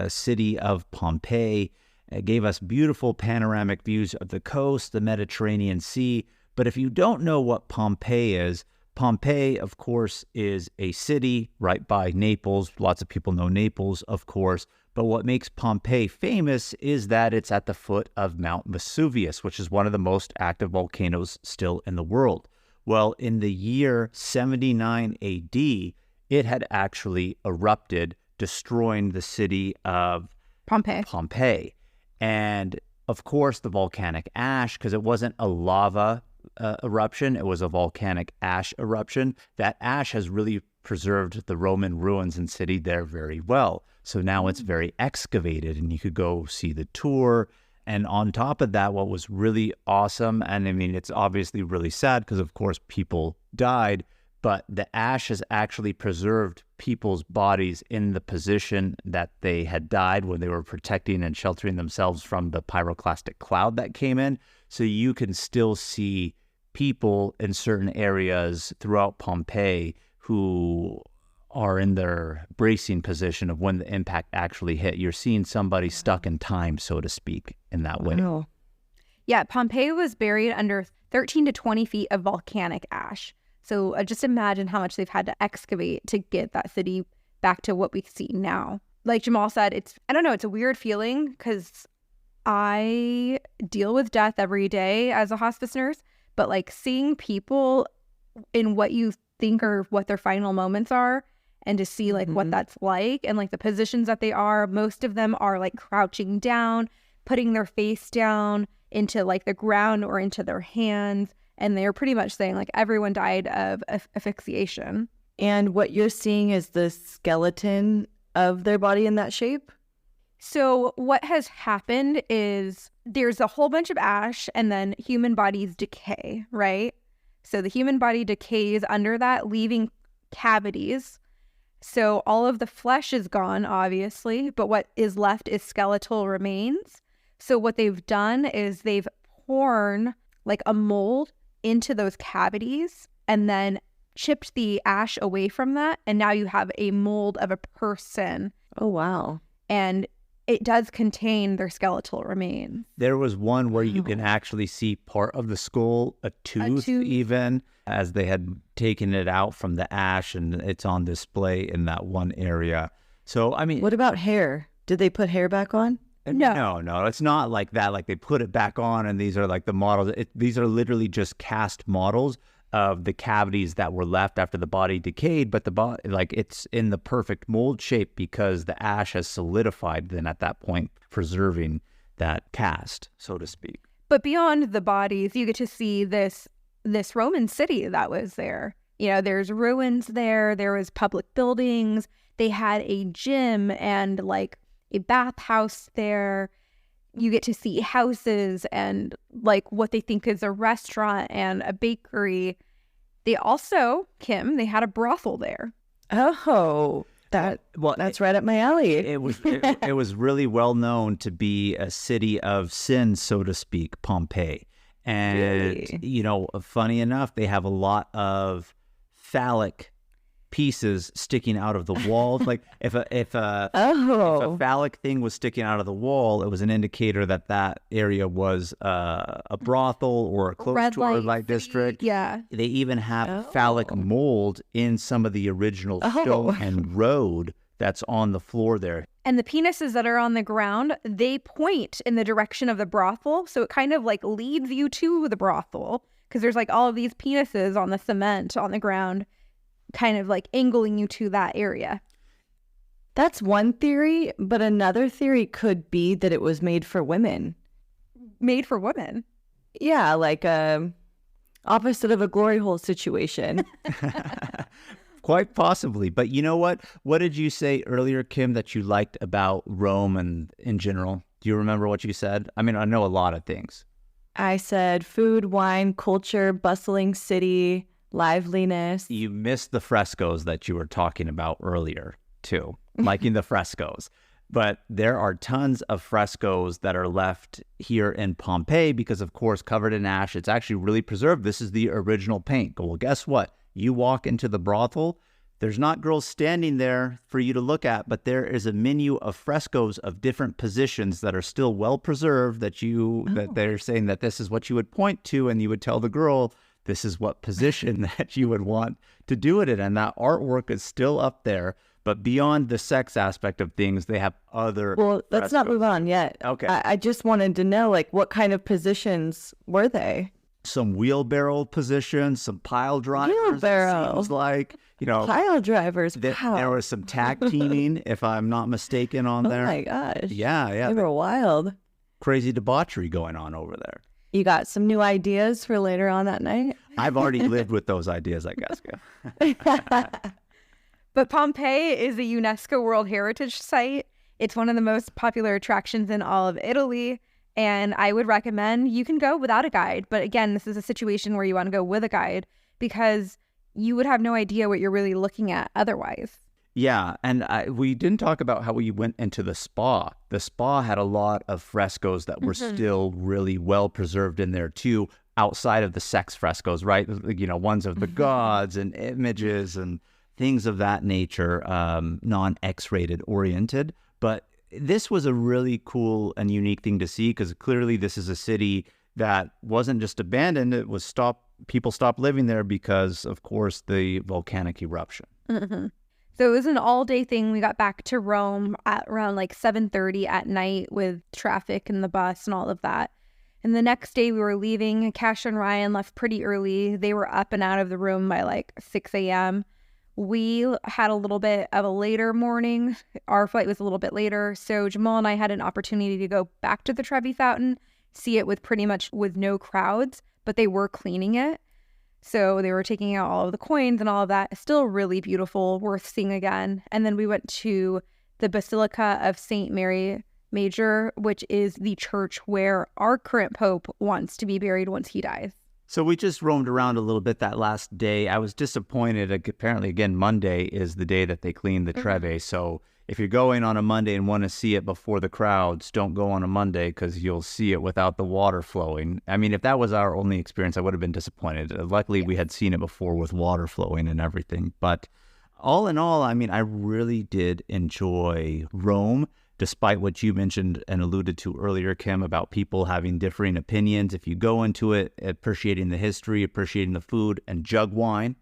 Speaker 3: city of Pompeii. It gave us beautiful panoramic views of the coast, the Mediterranean Sea. But if you don't know what Pompeii is, Pompeii, of course, is a city right by Naples. Lots of people know Naples, of course. But what makes Pompeii famous is that it's at the foot of Mount Vesuvius, which is one of the most active volcanoes still in the world. Well, in the year 79 AD, it had actually erupted, destroying the city of Pompeii. And, of course, the volcanic ash, because it wasn't a lava eruption, it was a volcanic ash eruption. That ash has really preserved the Roman ruins and city there very well. So now it's very excavated, and you could go see the tour. And on top of that, what was really awesome, and I mean, it's obviously really sad because, of course, people died, but the ash has actually preserved people's bodies in the position that they had died when they were protecting and sheltering themselves from the pyroclastic cloud that came in. So you can still see people in certain areas throughout Pompeii who are in their bracing position of when the impact actually hit. You're seeing somebody stuck in time, so to speak, in that way.
Speaker 2: Wow.
Speaker 1: Yeah, Pompeii was buried under 13 to 20 feet of volcanic ash. So just imagine how much they've had to excavate to get that city back to what we see now. Like Jamal said, it's a weird feeling because I deal with death every day as a hospice nurse, but like seeing people in what you think are what their final moments are, and to see like what that's like and like the positions that they are, most of them are like crouching down, putting their face down into like the ground or into their hands. And they're pretty much saying like everyone died of asphyxiation.
Speaker 2: And what you're seeing is the skeleton of their body in that shape?
Speaker 1: So what has happened is there's a whole bunch of ash and then human bodies decay, right? So the human body decays under that, leaving cavities. So all of the flesh is gone, obviously, but what is left is skeletal remains. So what they've done is they've poured like a mold into those cavities and then chipped the ash away from that. And now you have a mold of a person.
Speaker 2: Oh, wow.
Speaker 1: And it does contain their skeletal remains.
Speaker 3: There was one where you can actually see part of the skull, a tooth even, as they had taken it out from the ash, and it's on display in that one area. So, I mean...
Speaker 2: What about hair? Did they put hair back on?
Speaker 3: No, it's not like that. Like they put it back on, and these are like the models. These are literally just cast models of the cavities that were left after the body decayed, but the body, like it's in the perfect mold shape because the ash has solidified then at that point, preserving that cast, so to speak.
Speaker 1: But beyond the bodies, you get to see this Roman city that was there. You know, there's ruins there. There was public buildings. They had a gym and like a bathhouse there. You get to see houses and like what they think is a restaurant and a bakery. They also, Kim, they had a brothel there.
Speaker 2: Oh, that's right up my alley.
Speaker 3: It was really well known to be a city of sin, so to speak, Pompeii. And,
Speaker 2: Really?
Speaker 3: you know, funny enough, they have a lot of phallic pieces sticking out of the walls. Like if a phallic thing was sticking out of the wall, it was an indicator that that area was a brothel or a close to a red light district.
Speaker 1: Yeah.
Speaker 3: They even have phallic mold in some of the original stone and road that's on the floor there.
Speaker 1: And the penises that are on the ground, they point in the direction of the brothel. So it kind of like leads you to the brothel because there's like all of these penises on the cement on the ground, kind of like angling you to that area.
Speaker 2: That's one theory, but another theory could be that it was made for women.
Speaker 1: Made for women?
Speaker 2: Yeah, like Opposite of a glory hole situation.
Speaker 3: Quite possibly. But you know what? What did you say earlier, Kim, that you liked about Rome and in general? Do you remember what you said? I mean, I know a lot of things.
Speaker 2: I said food, wine, culture, bustling city, liveliness.
Speaker 3: You missed the frescoes that you were talking about earlier, too, liking the frescoes. But there are tons of frescoes that are left here in Pompeii because, of course, covered in ash. It's actually really preserved. This is the original paint. Well, guess what? You walk into the brothel, there's not girls standing there for you to look at, but there is a menu of frescoes of different positions that are still well preserved that they're saying that this is what you would point to, and you would tell the girl this is what position that you would want to do it in. And that artwork is still up there. But beyond the sex aspect of things, they have other
Speaker 2: Well, let's not move on yet.
Speaker 3: Okay.
Speaker 2: I just wanted to know, like, what kind of positions were they?
Speaker 3: Some wheelbarrow positions, some pile drivers.
Speaker 2: Wheelbarrow.
Speaker 3: It seems like,
Speaker 2: Pile drivers. Wow.
Speaker 3: There was some tag teaming, if I'm not mistaken, on there.
Speaker 2: Oh my gosh.
Speaker 3: Yeah.
Speaker 2: They were wild.
Speaker 3: Crazy debauchery going on over there.
Speaker 2: You got some new ideas for later on that night?
Speaker 3: I've already lived with those ideas, I guess.
Speaker 1: But Pompeii is a UNESCO World Heritage Site. It's one of the most popular attractions in all of Italy. And I would recommend you can go without a guide. But again, this is a situation where you want to go with a guide because you would have no idea what you're really looking at otherwise.
Speaker 3: Yeah, and we didn't talk about how we went into the spa. The spa had a lot of frescoes that were still really well preserved in there too, outside of the sex frescoes, right? Ones of the gods and images and things of that nature, non-X-rated oriented. But this was a really cool and unique thing to see because clearly this is a city that wasn't just abandoned. It was people stopped living there because, of course, the volcanic eruption.
Speaker 1: Mm-hmm. So it was an all-day thing. We got back to Rome at around like 7:30 at night with traffic and the bus and all of that. And the next day we were leaving. Cash and Ryan left pretty early. They were up and out of the room by like 6 a.m. We had a little bit of a later morning. Our flight was a little bit later. So Jamal and I had an opportunity to go back to the Trevi Fountain, see it with no crowds, but they were cleaning it. So they were taking out all of the coins and all of that. Still really beautiful, worth seeing again. And then we went to the Basilica of St. Mary Major, which is the church where our current pope wants to be buried once he dies.
Speaker 3: So we just roamed around a little bit that last day. I was disappointed. Apparently, again, Monday is the day that they clean the Trevi. So if you're going on a Monday and want to see it before the crowds, don't go on a Monday because you'll see it without the water flowing. I mean, if that was our only experience, I would have been disappointed. Luckily, we had seen it before with water flowing and everything. But all in all, I mean, I really did enjoy Rome, despite what you mentioned and alluded to earlier, Kim, about people having differing opinions. If you go into it appreciating the history, appreciating the food, and jug wine,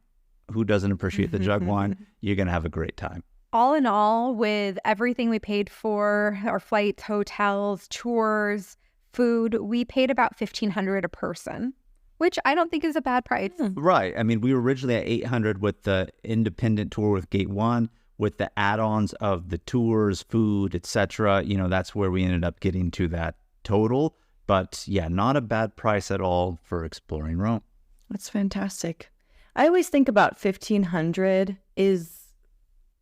Speaker 3: who doesn't appreciate the jug wine? You're going to have a great time.
Speaker 1: All in all, with everything we paid for, our flights, hotels, tours, food, we paid about $1,500 a person, which I don't think is a bad price.
Speaker 3: Right. I mean, we were originally at $800 with the independent tour with Gate 1. With the add-ons of the tours, food, etc., that's where we ended up getting to that total. But yeah, not a bad price at all for exploring Rome.
Speaker 2: That's fantastic. I always think about $1,500 is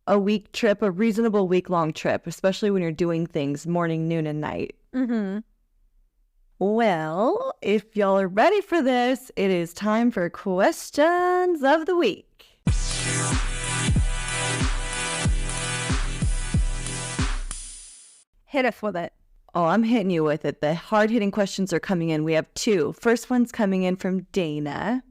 Speaker 2: a week trip, a reasonable week-long trip, especially when you're doing things morning, noon, and night.
Speaker 1: Mm-hmm.
Speaker 2: Well, if y'all are ready for this, it is time for questions of the week.
Speaker 1: Hit us with it.
Speaker 2: Oh, I'm hitting you with it. The hard-hitting questions are coming in. We have two. First one's coming in from Dana.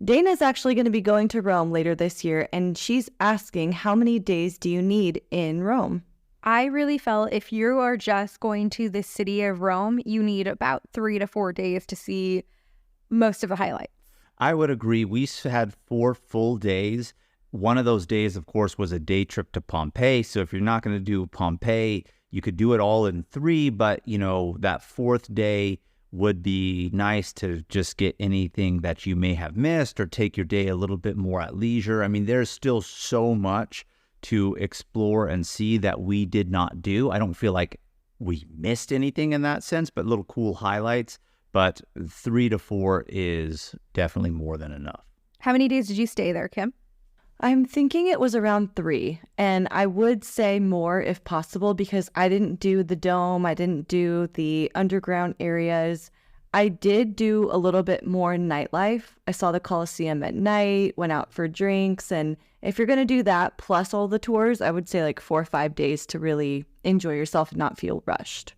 Speaker 2: Dana's actually going to be going to Rome later this year, and she's asking, how many days do you need in Rome?
Speaker 1: I really felt if you are just going to the city of Rome, you need about 3 to 4 days to see most of the highlights.
Speaker 3: I would agree. We had 4 full days. One of those days, of course, was a day trip to Pompeii. So if you're not going to do Pompeii, you could do it all in 3, but, that 4th day would be nice to just get anything that you may have missed or take your day a little bit more at leisure. I mean, there's still so much to explore and see that we did not do. I don't feel like we missed anything in that sense, but little cool highlights. but 3 to 4 is definitely more than enough.
Speaker 1: How many days did you stay there, Kim?
Speaker 2: I'm thinking it was around 3, and I would say more if possible because I didn't do the dome, I didn't do the underground areas. I did do a little bit more nightlife. I saw the Colosseum at night, went out for drinks, and if you're going to do that plus all the tours, I would say like 4 or 5 days to really enjoy yourself and not feel rushed.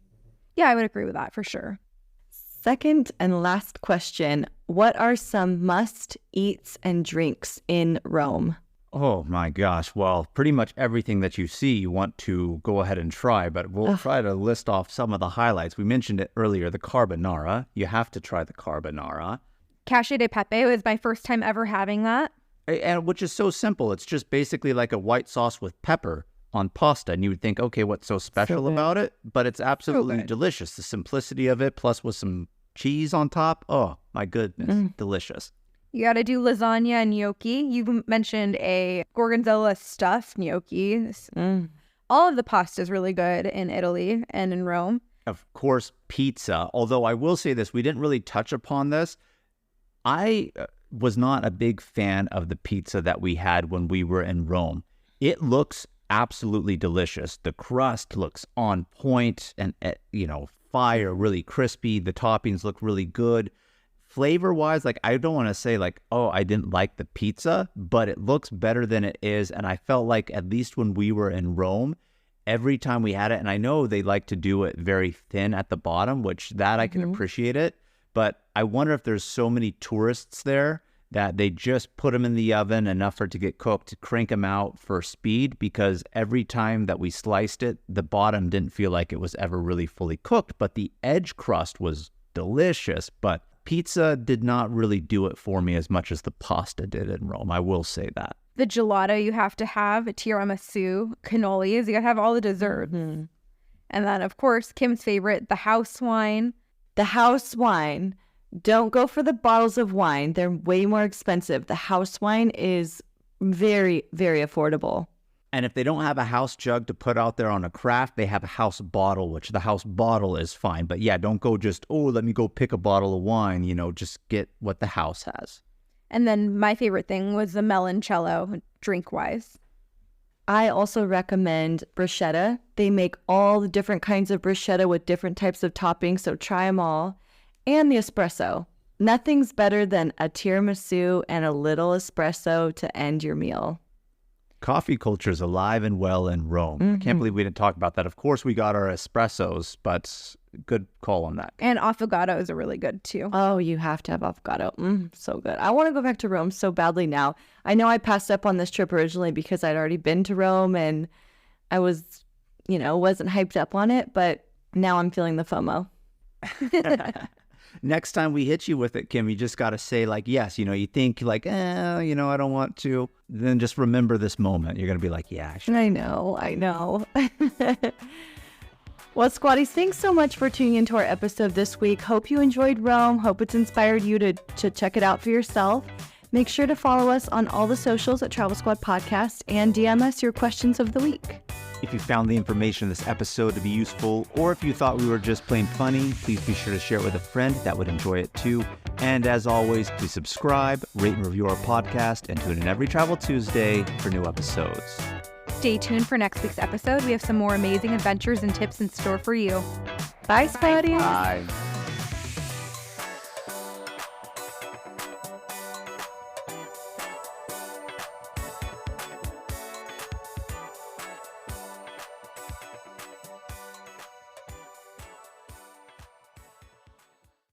Speaker 1: Yeah, I would agree with that for sure.
Speaker 2: Second and last question, what are some must-eats and drinks in Rome?
Speaker 3: Oh my gosh. Well, pretty much everything that you see, you want to go ahead and try, but we'll try to list off some of the highlights. We mentioned it earlier, the carbonara. You have to try the carbonara.
Speaker 1: Cacio de pepe was my first time ever having that.
Speaker 3: And which is so simple. It's just basically like a white sauce with pepper on pasta. And you would think, okay, what's so special about it? But it's absolutely delicious. The simplicity of it, plus with some cheese on top. Oh, my goodness. Delicious.
Speaker 1: You got to do lasagna and gnocchi. You mentioned a gorgonzola stuffed gnocchi. All of the pasta is really good in Italy and in Rome.
Speaker 3: Of course, pizza. Although I will say this, we didn't really touch upon this. I was not a big fan of the pizza that we had when we were in Rome. It looks absolutely delicious. The crust looks on point and, fire, really crispy. The toppings look really good. Flavor-wise, like, I don't want to say like, oh, I didn't like the pizza, but it looks better than it is. And I felt like at least when we were in Rome, every time we had it, and I know they like to do it very thin at the bottom, which that I can appreciate it. But I wonder if there's so many tourists there that they just put them in the oven enough for it to get cooked, crank them out for speed, because every time that we sliced it, the bottom didn't feel like it was ever really fully cooked, but the edge crust was delicious. But pizza did not really do it for me as much as the pasta did in Rome. I will say that.
Speaker 1: The gelato you have to have, tiramisu, cannolis, you got to have all the desserts. And then, of course, Kim's favorite, the house wine.
Speaker 2: The house wine. Don't go for the bottles of wine. They're way more expensive. The house wine is very, very affordable.
Speaker 3: And if they don't have a house jug to put out there on a craft, they have a house bottle, which the house bottle is fine. But yeah, don't go just, let me go pick a bottle of wine. Just get what the house has.
Speaker 1: And then my favorite thing was the meloncello, drink-wise.
Speaker 2: I also recommend bruschetta. They make all the different kinds of bruschetta with different types of toppings, so try them all. And the espresso. Nothing's better than a tiramisu and a little espresso to end your meal.
Speaker 3: Coffee culture is alive and well in Rome. I can't believe we didn't talk about that. Of course, we got our espressos, but good call on that.
Speaker 1: And affogatos are really good too.
Speaker 2: Oh, you have to have avocado. So good. I want to go back to Rome so badly now. I know I passed up on this trip originally because I'd already been to Rome and I was, wasn't hyped up on it, but now I'm feeling the FOMO.
Speaker 3: Next time we hit you with it, Kim, you just got to say like, yes, you think like, I don't want to. Then just remember this moment. You're going to be like, yeah, I should.
Speaker 2: I know. Well, Squatties, thanks so much for tuning into our episode this week. Hope you enjoyed Rome. Hope it's inspired you to check it out for yourself. Make sure to follow us on all the socials at Travel Squad Podcast and DM us your questions of the week.
Speaker 3: If you found the information in this episode to be useful, or if you thought we were just plain funny, please be sure to share it with a friend that would enjoy it too. And as always, please subscribe, rate and review our podcast, and tune in every Travel Tuesday for new episodes.
Speaker 1: Stay tuned for next week's episode. We have some more amazing adventures and tips in store for you.
Speaker 2: Bye, Squatties.
Speaker 3: Bye.